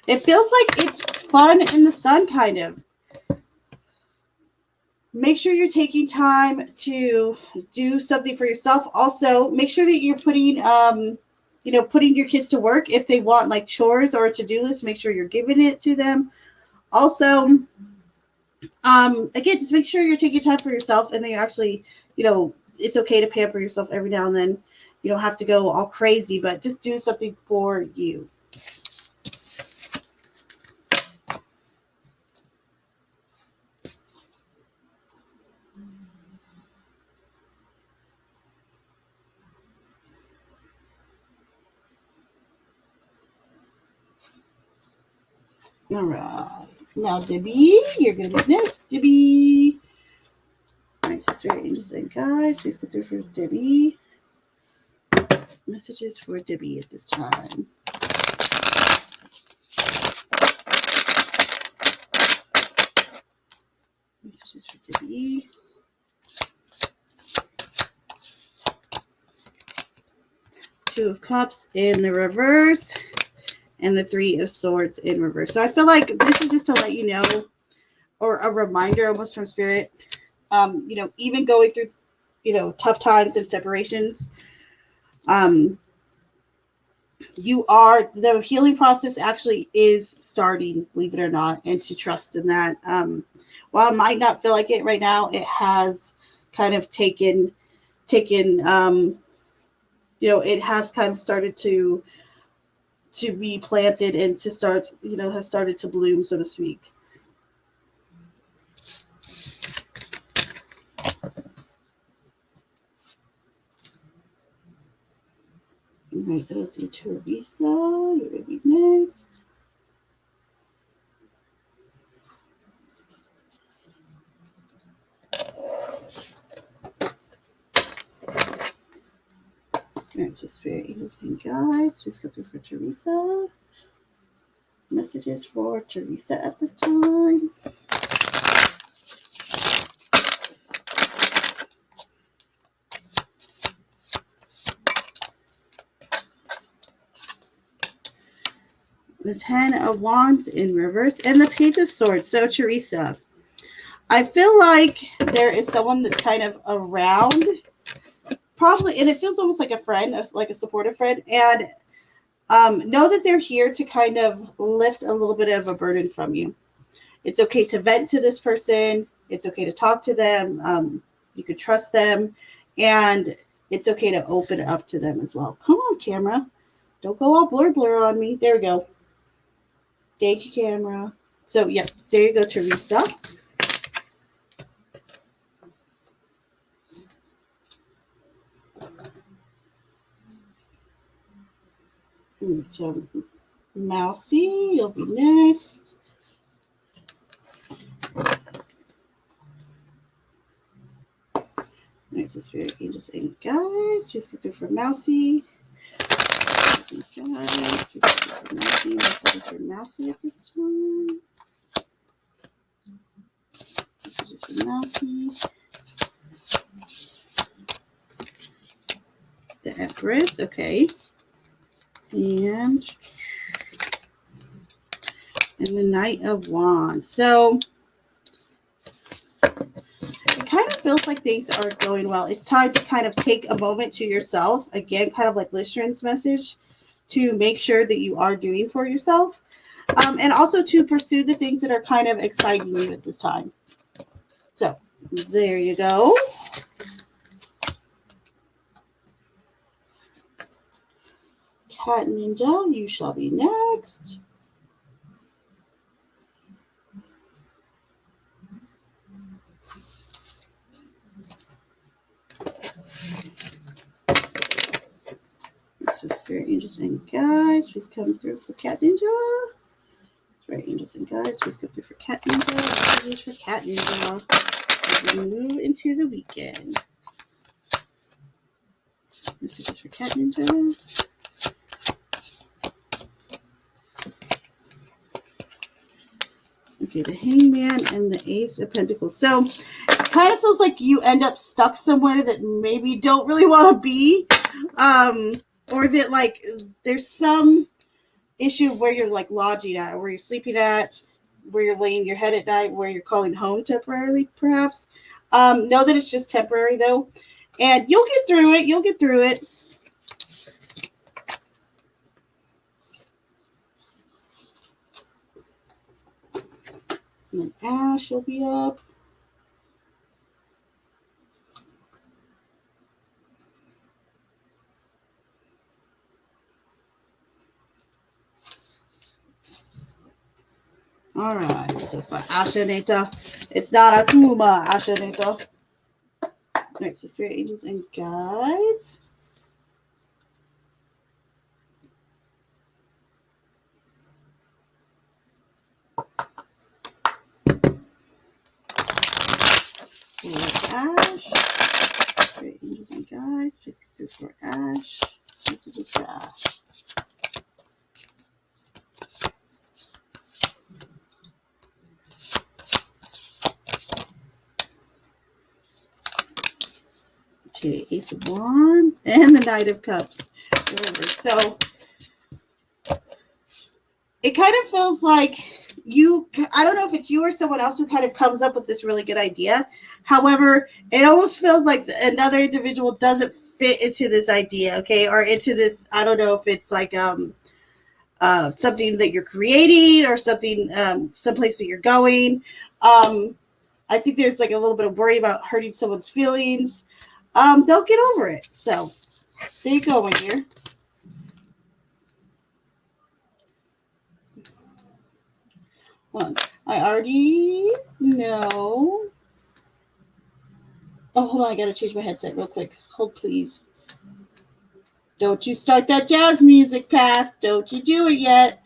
it feels like it's fun in the sun, kind of. Make sure you're taking time to do something for yourself. Also, make sure that you're putting putting your kids to work. If they want like chores or a to-do list, make sure you're giving it to them. Also, again, just make sure you're taking time for yourself, and then you actually, it's okay to pamper yourself every now and then. You don't have to go all crazy, but just do something for you. All right. Now, Debbie, you're going to be next. Debbie. All right, just very interesting, guys. Please go through for Debbie. Messages for Debbie at this time. Messages for Debbie. Two of Cups in the reverse, and the Three of Swords in reverse. So I feel like this is just to let you know, or a reminder almost from Spirit, even going through, tough times and separations, the healing process actually is starting, believe it or not, and to trust in that. While it might not feel like it right now, it has kind of taken, it has kind of started to be planted and to start, has started to bloom, so to speak. All right, that'll do Teresa. You're going to be next. All right, so Spirit, Angels, and Guides. Please go through for Teresa. Messages for Teresa at this time. The Ten of Wands in reverse, and the Page of Swords. So, Teresa, I feel like there is someone that's kind of around, probably, and it feels almost like a friend, like a supportive friend, and know that they're here to kind of lift a little bit of a burden from you. It's okay to vent to this person. It's okay to talk to them. You could trust them, and it's okay to open up to them as well. Come on, camera. Don't go all blur on me. There we go. Thank you, camera. So, yeah, there you go, Teresa. So, Mousy, you'll be next. Next is Spirit Angels and Guides. Just get through for Mousy. Guys, just for Mousy. This is for Mousy at this time. This is just for Mousy. The Empress, okay. And the Knight of Wands. So it kind of feels like things are going well. It's time to kind of take a moment to yourself. Again, kind of like Lister's message, to make sure that you are doing for yourself. And also to pursue the things that are kind of exciting you at this time. So there you go. Cat Ninja, you shall be next. So Spirit Angels and Guides, please come through for Cat Ninja. Spirit Angels and Guides, please come through for Cat Ninja. Message for Cat Ninja as we move into the weekend. Messages for Cat Ninja. Okay, the Hangman and the Ace of Pentacles. So it kind of feels like you end up stuck somewhere that maybe you don't really want to be. Or that like there's some issue where you're like lodging at, where you're sleeping at, where you're laying your head at night, where you're calling home temporarily, perhaps. Know that it's just temporary though. And you'll get through it. You'll get through it. And then Ash will be up. All right, so for Ashaneta, it's not Akuma, Ashaneta. Next is Spirit Angels and Guides. For Ash. Spirit Angels and Guides, please go through for Ash. Messages for Ash. Okay, Ace of Wands and the Knight of Cups. So it kind of feels like I don't know if it's you or someone else who kind of comes up with this really good idea. However, it almost feels like another individual doesn't fit into this idea, okay, or into this. I don't know if it's like something that you're creating or something, someplace that you're going. I think there's like a little bit of worry about hurting someone's feelings. They'll get over it. So there you go, my dear. One, I already know. Oh, hold on. I got to change my headset real quick. Hold, please. Don't you start that jazz music, Path. Don't you do it yet.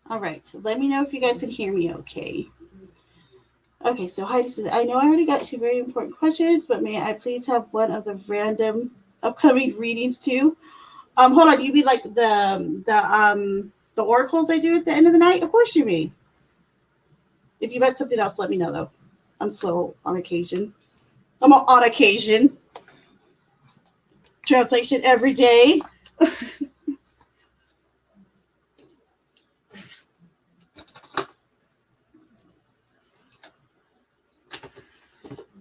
All right, so let me know if you guys can hear me okay. Okay, so Heidi says, I know I already got 2 very important questions, but may I please have one of the random upcoming readings too? Hold on, you mean like the oracles I do at the end of the night? Of course you mean. If you meant something else, let me know though. I'm slow on occasion. I'm on occasion. Translation every day.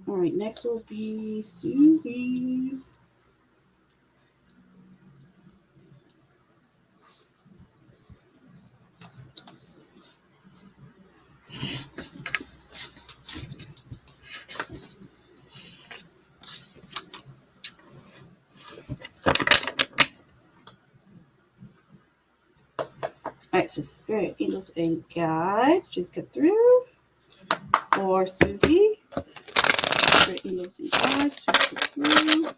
All right, next will be Susie's. All right, so spirit, angels, and guides, please come through for Susie. Spirit, angels, and guides, please come through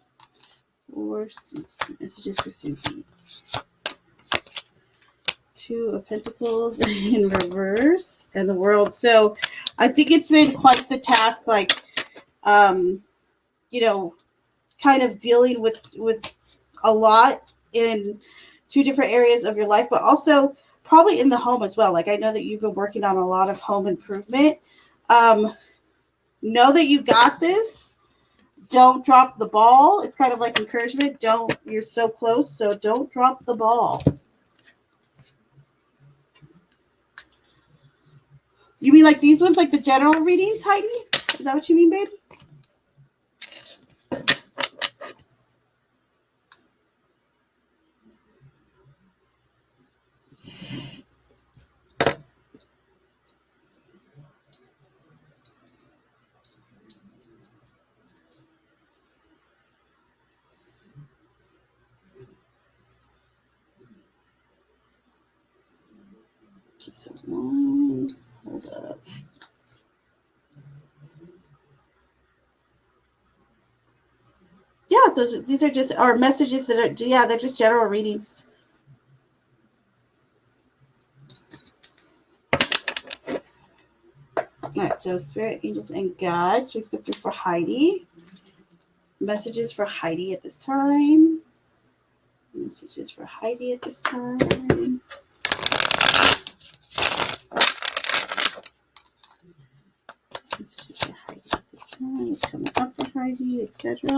for Susie. Messages for Susie. 2 of Pentacles in reverse and the World. So I think it's been quite the task, like, you know, kind of dealing with a lot in 2 different areas of your life, but also probably in the home as well. Like I know that you've been working on a lot of home improvement. Know that you got this. Don't drop the ball. It's kind of like encouragement. You're so close, so don't drop the ball. You mean like these ones, like the general readings, Heidi? Is that what you mean, babe? So one, hold up. Yeah, these are just our messages that are, yeah, they're just general readings. All right, so spirit, angels, and guides, please go through for Heidi. Messages for Heidi at this time. Messages for Heidi at this time. Messages for Heidi at this time. What's coming up for Heidi, etc.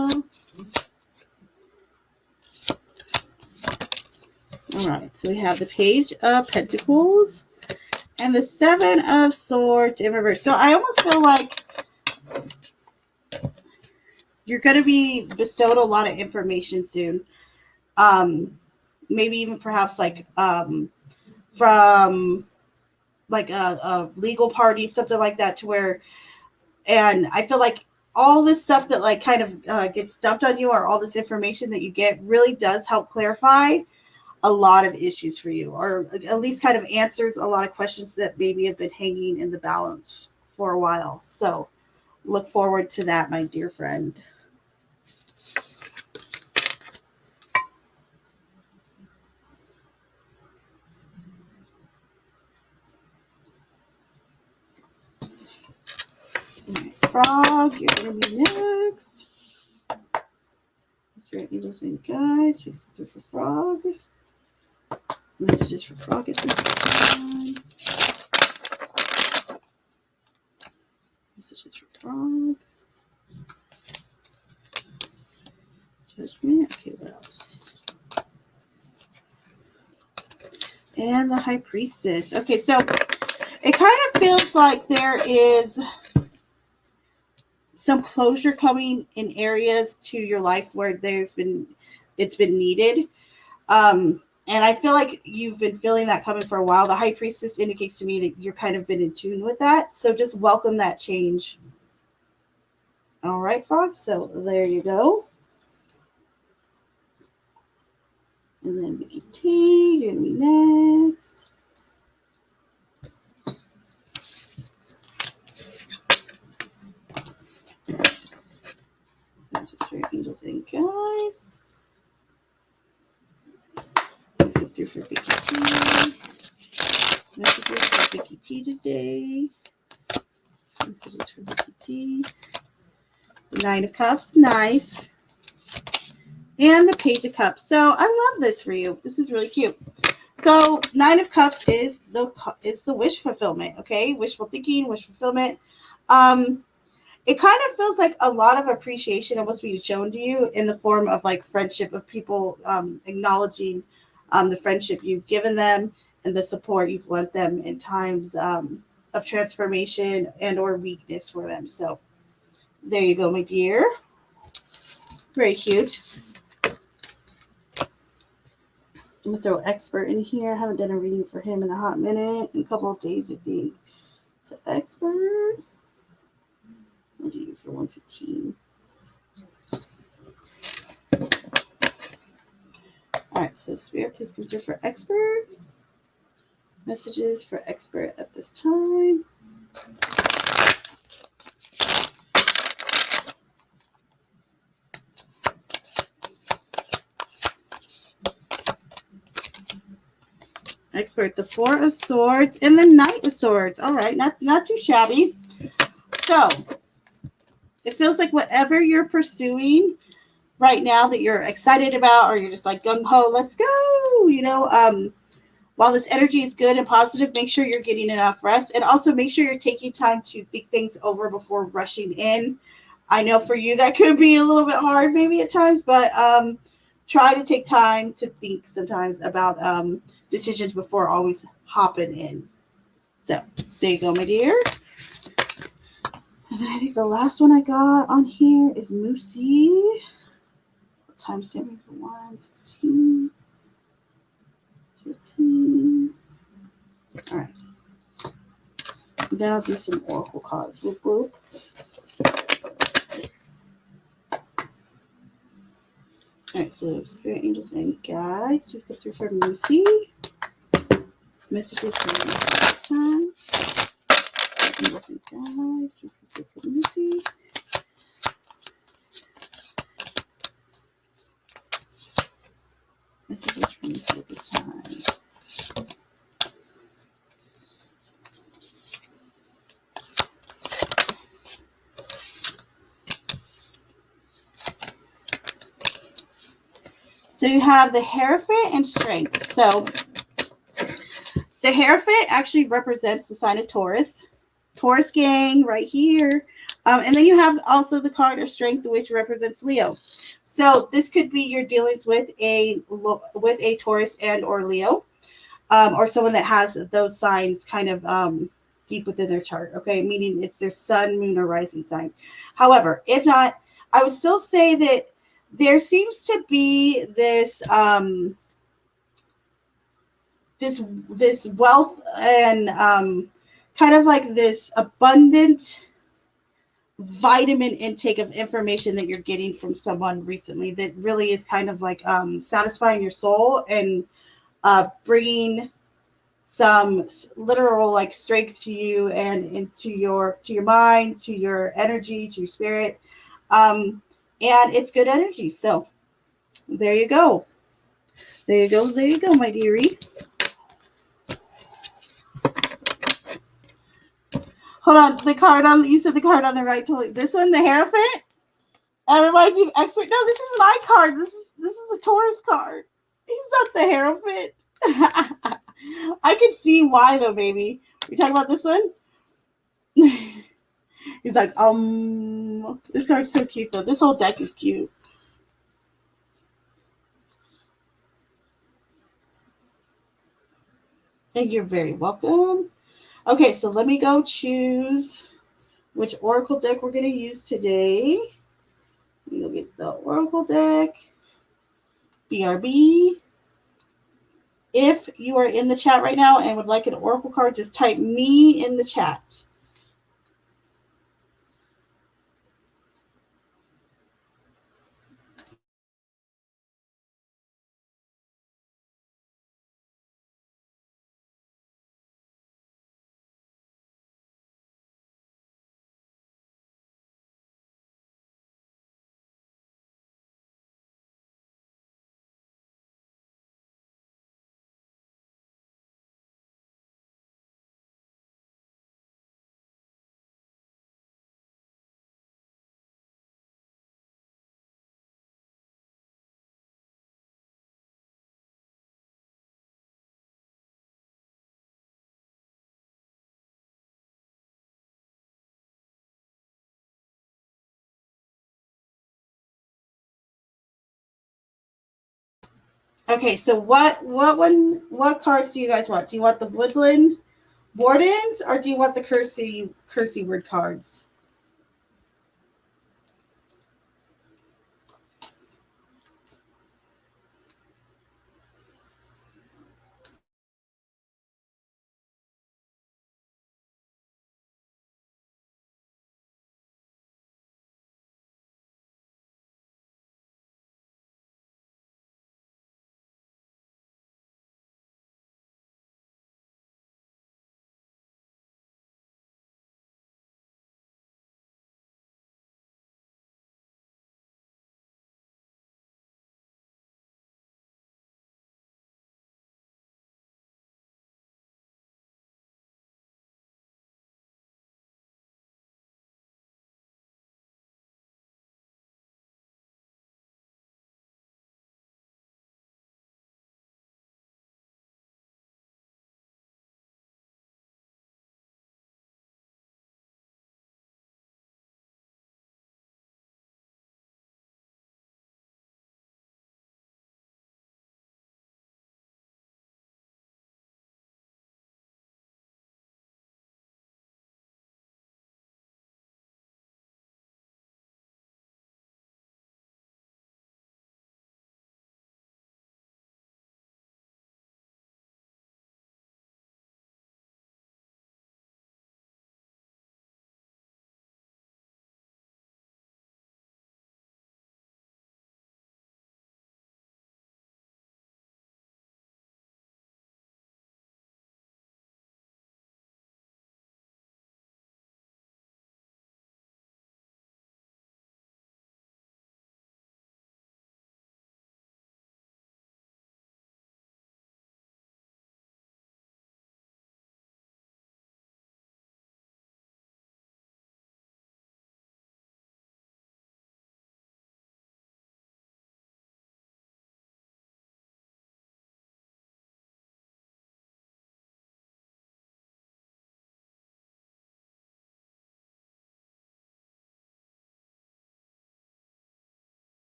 All right, so we have the Page of Pentacles and the 7 of Swords in reverse. So I almost feel like you're going to be bestowed a lot of information soon. Maybe even perhaps like from like a legal party, something like that, to where, and I feel like all this stuff that like kind of gets dumped on you, or all this information that you get, really does help clarify a lot of issues for you, or at least kind of answers a lot of questions that maybe have been hanging in the balance for a while. So look forward to that, my dear friend. Right, Frog, you're going to be next. Spirit, angels, and guides, please come through for Frog. Messages for Frog at this time. Messages for Frog. Judgment. Okay, what else? And the High Priestess. Okay, so it kind of feels like there is some closure coming in areas to your life where it's been needed. And I feel like you've been feeling that coming for a while. The High Priestess indicates to me that you're kind of been in tune with that. So just welcome that change. All right, Frog. So there you go. And then Mickey T, you're going to be next. Just for angels and guides. Let's go through for Mickey T. Messages for Vicky T today. Messages for Vicky T. The Nine of Cups, nice. And the Page of Cups. So I love this for you. This is really cute. So Nine of Cups is the wish fulfillment, okay? Wishful thinking, wish fulfillment. It kind of feels like a lot of appreciation almost being shown to you in the form of like friendship, of people acknowledging the friendship you've given them and the support you've lent them in times of transformation and or weakness for them. So there you go, my dear. Very cute. I'm going to throw expert in here. I haven't done a reading for him in a hot minute, in a couple of days, I think. So expert. What do you do for 115? All right, so Spirit, please come through for expert. Messages for expert at this time. Expert, the Four of Swords and the Knight of Swords. All right, not too shabby. So it feels like whatever you're pursuing right now that you're excited about, or you're just like gung ho, let's go. While this energy is good and positive, make sure you're getting enough rest, and also make sure you're taking time to think things over before rushing in. I know for you that could be a little bit hard maybe at times, but try to take time to think sometimes about decisions before always hopping in. So there you go, my dear. And then I think the last one I got on here is Moosey. Time saving for 1:16. 15. All right. Then I'll do some oracle cards. Whoop, whoop. All right, so spirit angels and guides. Just go through for Lucy. Messages for Lucy this time. Angels and guides. Just go through for Lucy. Messages for Lucy this time. So you have the Hierophant and Strength. So the Hierophant actually represents the sign of Taurus. Taurus gang right here. And then you have also the card of Strength, which represents Leo. So this could be your dealings with a Taurus and or Leo, or someone that has those signs kind of deep within their chart. Okay, meaning it's their sun, moon, or rising sign. However, if not, I would still say that there seems to be this this wealth and kind of like this abundant vitamin intake of information that you're getting from someone recently that really is kind of like satisfying your soul and bringing some literal like strength to you and into your mind, to your energy, to your spirit, and it's good energy. So there you go. There you go, my dearie. Hold on, the card on, you said the card on the right, this one, the Hierophant. That reminds you of expert. No, this is my card. This is a Taurus card. He's not the Hierophant. I can see why though, baby. We talking about this one? He's like, this card's so cute though. This whole deck is cute. And you're very welcome. Okay, so let me go choose which Oracle deck we're going to use today. Let me go get the Oracle deck. BRB. If you are in the chat right now and would like an Oracle card, just type me in the chat. Okay, so what cards do you guys want? Do you want the Woodland Wardens or do you want the Cursey word cards?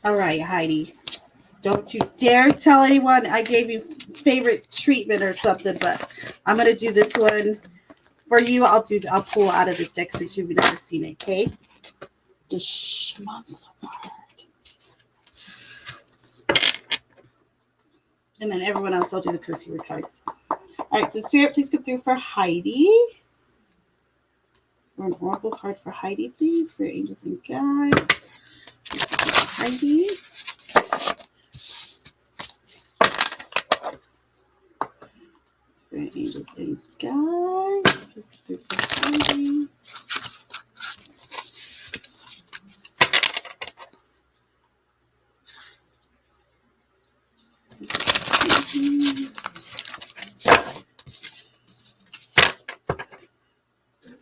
All right, Heidi. Don't you dare tell anyone I gave you favorite treatment or something, but I'm gonna do this one for you. I'll pull out of this deck since you've never seen it, okay? Shh, mom's so hard. And then everyone else, I'll do the cursive cards. All right, so Spirit, please come through for Heidi. Or an oracle card for Heidi, please. Spirit, angels, and guides. Heidi. Spirit, angels, and guides. Please come through for Heidi.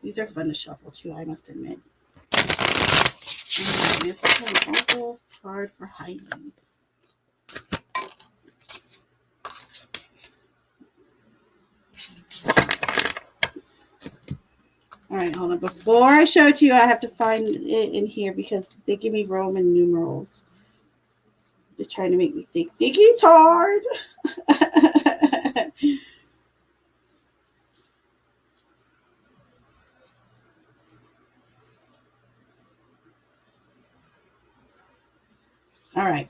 These are fun to shuffle too, I must admit. An oracle card for Heidi. All right, hold on. Before I show it to you, I have to find it in here because they give me Roman numerals. They're trying to make me think. Thinking's hard. All right.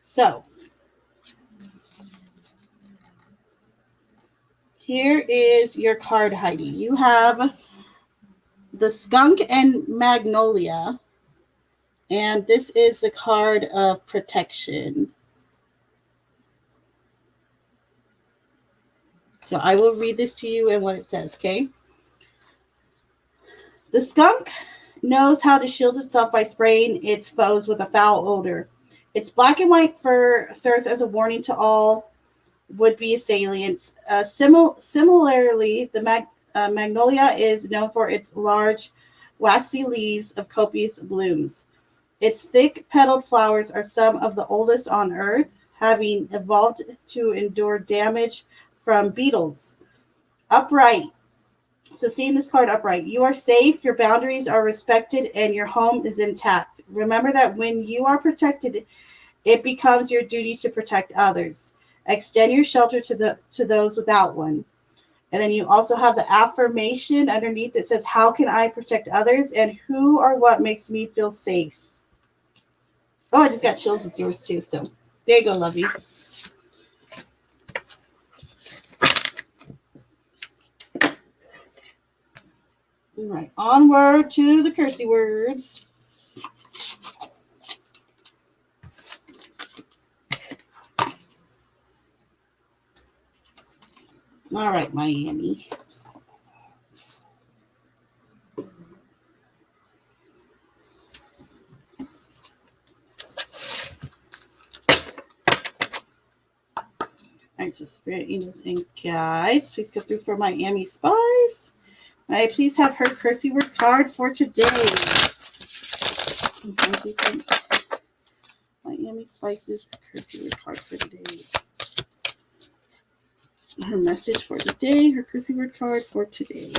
So here is your card, Heidi. You have the Skunk and Magnolia, and this is the card of protection. So I will read this to you and what it says, okay? The skunk knows how to shield itself by spraying its foes with a foul odor. Its black and white fur serves as a warning to all would-be assailants. Similarly, Magnolia is known for its large, waxy leaves of copious blooms. Its thick petaled flowers are some of the oldest on Earth, having evolved to endure damage from beetles. Upright. So, seeing this card upright, you are safe, your boundaries are respected, and your home is intact. Remember that when you are protected, it becomes your duty to protect others. Extend your shelter to those without one. And then you also have the affirmation underneath that says, how can I protect others, and who or what makes me feel safe? Oh, I just got chills with yours too. So there you go, lovey. All right, onward to the cursey words. All right, Miami. All right, so spirit, angels, and guides, please go through for Miami Spice. All right, please have her cursey word card for today. Miami Spice's cursey word card for today. Her message for today, her cursey word card for today.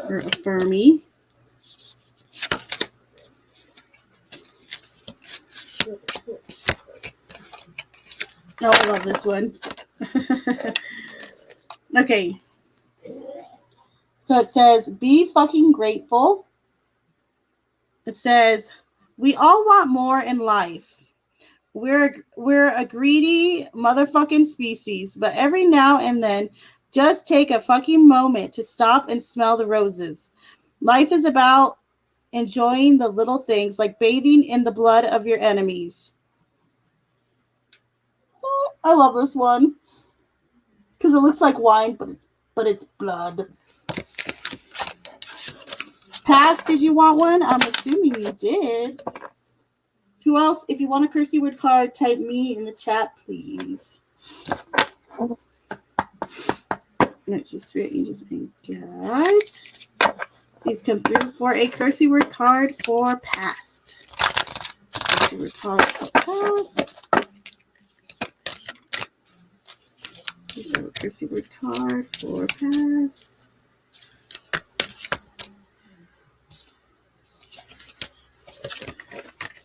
Her affirming. Oh, I love this one. Okay. So it says, be fucking grateful. It says, we all want more in life. We're a greedy motherfucking species, but every now and then, just take a fucking moment to stop and smell the roses. Life is about enjoying the little things, like bathing in the blood of your enemies. Oh, I love this one because it looks like wine, but it's blood. Past, did you want one? I'm assuming you did. Who else? If you want a cursey word card, type me in the chat, please. Next is spirit, angels, and guides. Please come through for a cursey word card for past. Cursey word card for past. Please have a cursey word card for past.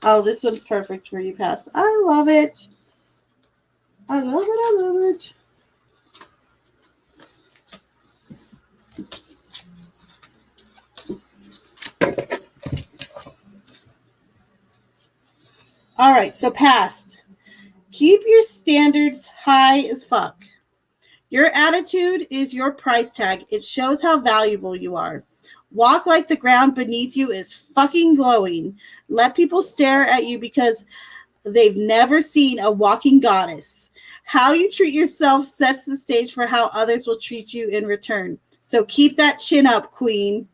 Oh, this one's perfect for you, past. I love it. I love it. I love it. All right, so past. Keep your standards high as fuck. Your attitude is your price tag. It shows how valuable you are. Walk like the ground beneath you is fucking glowing. Let people stare at you because they've never seen a walking goddess. How you treat yourself sets the stage for how others will treat you in return. So keep that chin up, queen.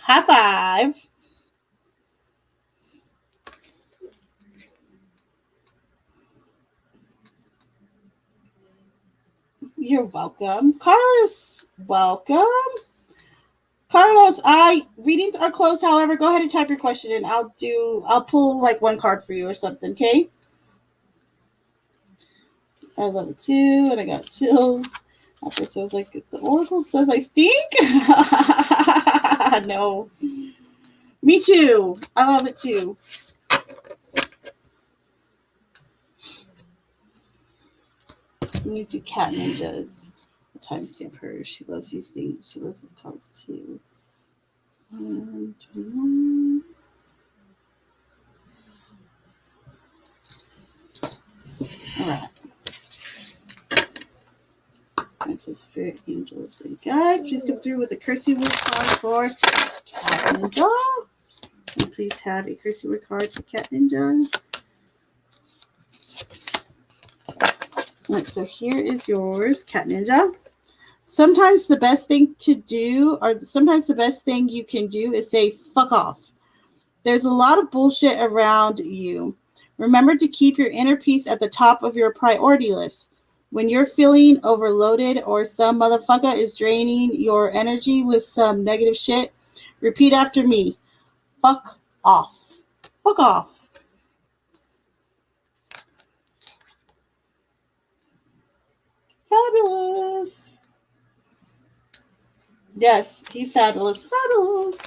High five. You're welcome. Carlos, welcome. Carlos, readings are closed. However, go ahead and type your question in. I'll pull like one card for you or something, okay? I love it too, and I got chills. At first I was like, the Oracle says I stink? No. Me too. I love it too. We need to do Cat Ninjas. I'll timestamp her. She loves these things. She loves these cards too. 21. All right. That's a spirit, angels, and guides. Please come through with a cursey word card for Cat Ninja. And please have a cursey word card for Cat Ninja. All right, so here is yours, Cat Ninja. Sometimes the best thing to do, or sometimes the best thing you can do, is say, fuck off. There's a lot of bullshit around you. Remember to keep your inner peace at the top of your priority list. When you're feeling overloaded or some motherfucker is draining your energy with some negative shit, repeat after me. Fuck off. Fuck off. Fabulous. Yes, he's fabulous. Fabulous.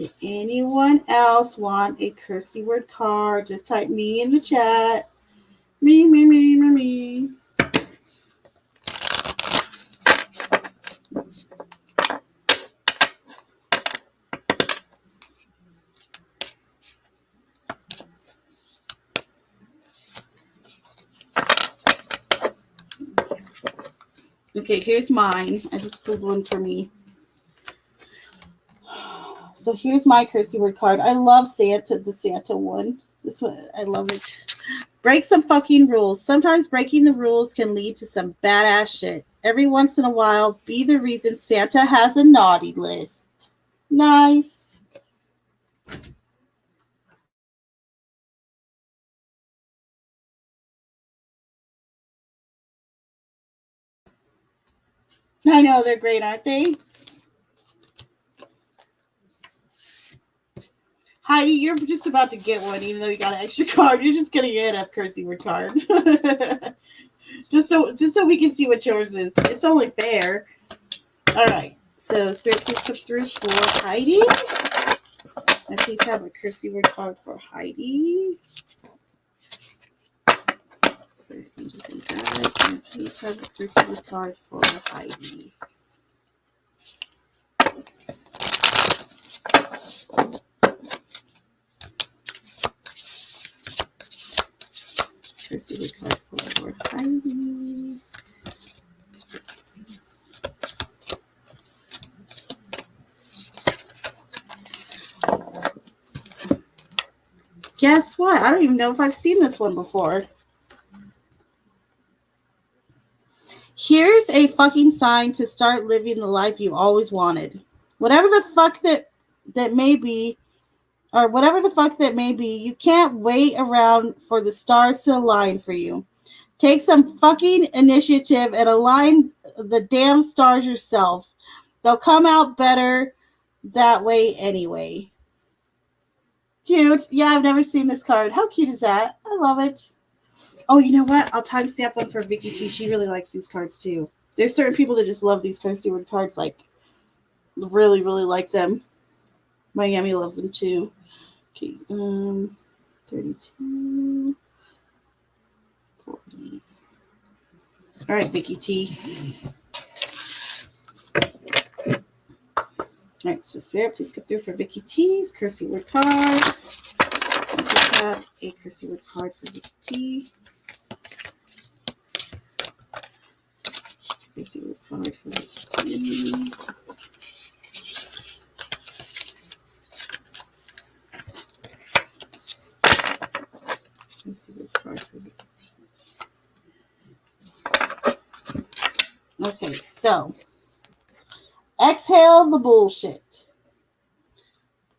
Okay, anyone else want a cursey word card? Just type me in the chat. Me. Okay, here's mine. I just pulled one for me. So here's my cursey word card. I love Santa, the Santa one. This one, I love it. Break some fucking rules. Sometimes breaking the rules can lead to some badass shit. Every once in a while, be the reason Santa has a naughty list. Nice. I know, they're great, aren't they? Heidi, you're just about to get one, even though you got an extra card. You're just gonna get a cursey word card, just so we can see what yours is. It's only fair. All right. So Spirit, please come through for Heidi, and please have a cursey word card for Heidi. And please have a cursey word card for Heidi. Cursey word card for Heidi. Guess what? I don't even know if I've seen this one before. Here's a fucking sign to start living the life you always wanted. Whatever the fuck that may be, or whatever the fuck that may be, you can't wait around for the stars to align for you. Take some fucking initiative and align the damn stars yourself. They'll come out better that way anyway. Cute. Yeah, I've never seen this card. How cute is that? I love it. Oh, you know what? I'll timestamp one for Vicky T. She really likes these cards too. There's certain people that just love these cursey word cards, like really, really like them. Miami loves them too. Okay, 32, 40. All right, Vicky T. All right, so Spirit, please come through for Vicky T's cursey word card. Please have a cursey word card for Vicky T. Cursey word card for Vicky T. Cursey word card for Vicky T. Okay, so exhale the bullshit.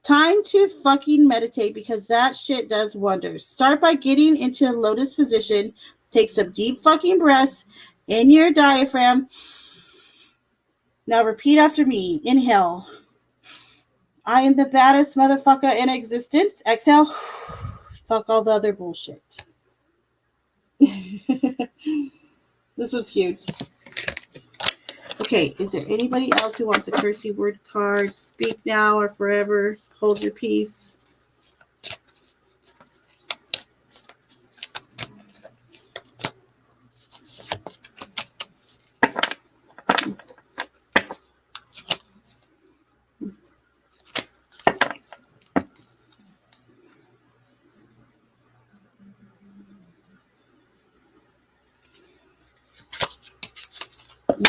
Time to fucking meditate because that shit does wonders. Start by getting into a lotus position. Take some deep fucking breaths in your diaphragm. Now repeat after me. Inhale. I am the baddest motherfucker in existence. Exhale. Fuck all the other bullshit. This was cute. Okay, is there anybody else who wants a cursey word card? Speak now or forever. Hold your peace.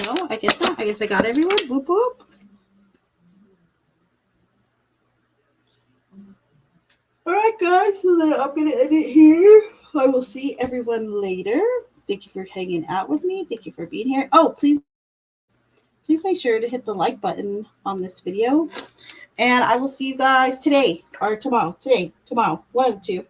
No, I guess not. I guess I got everyone. Boop, boop. All right, guys. So then I'm going to end it here. I will see everyone later. Thank you for hanging out with me. Thank you for being here. Oh, please make sure to hit the like button on this video And I will see you guys today or tomorrow. Tomorrow, one of the two.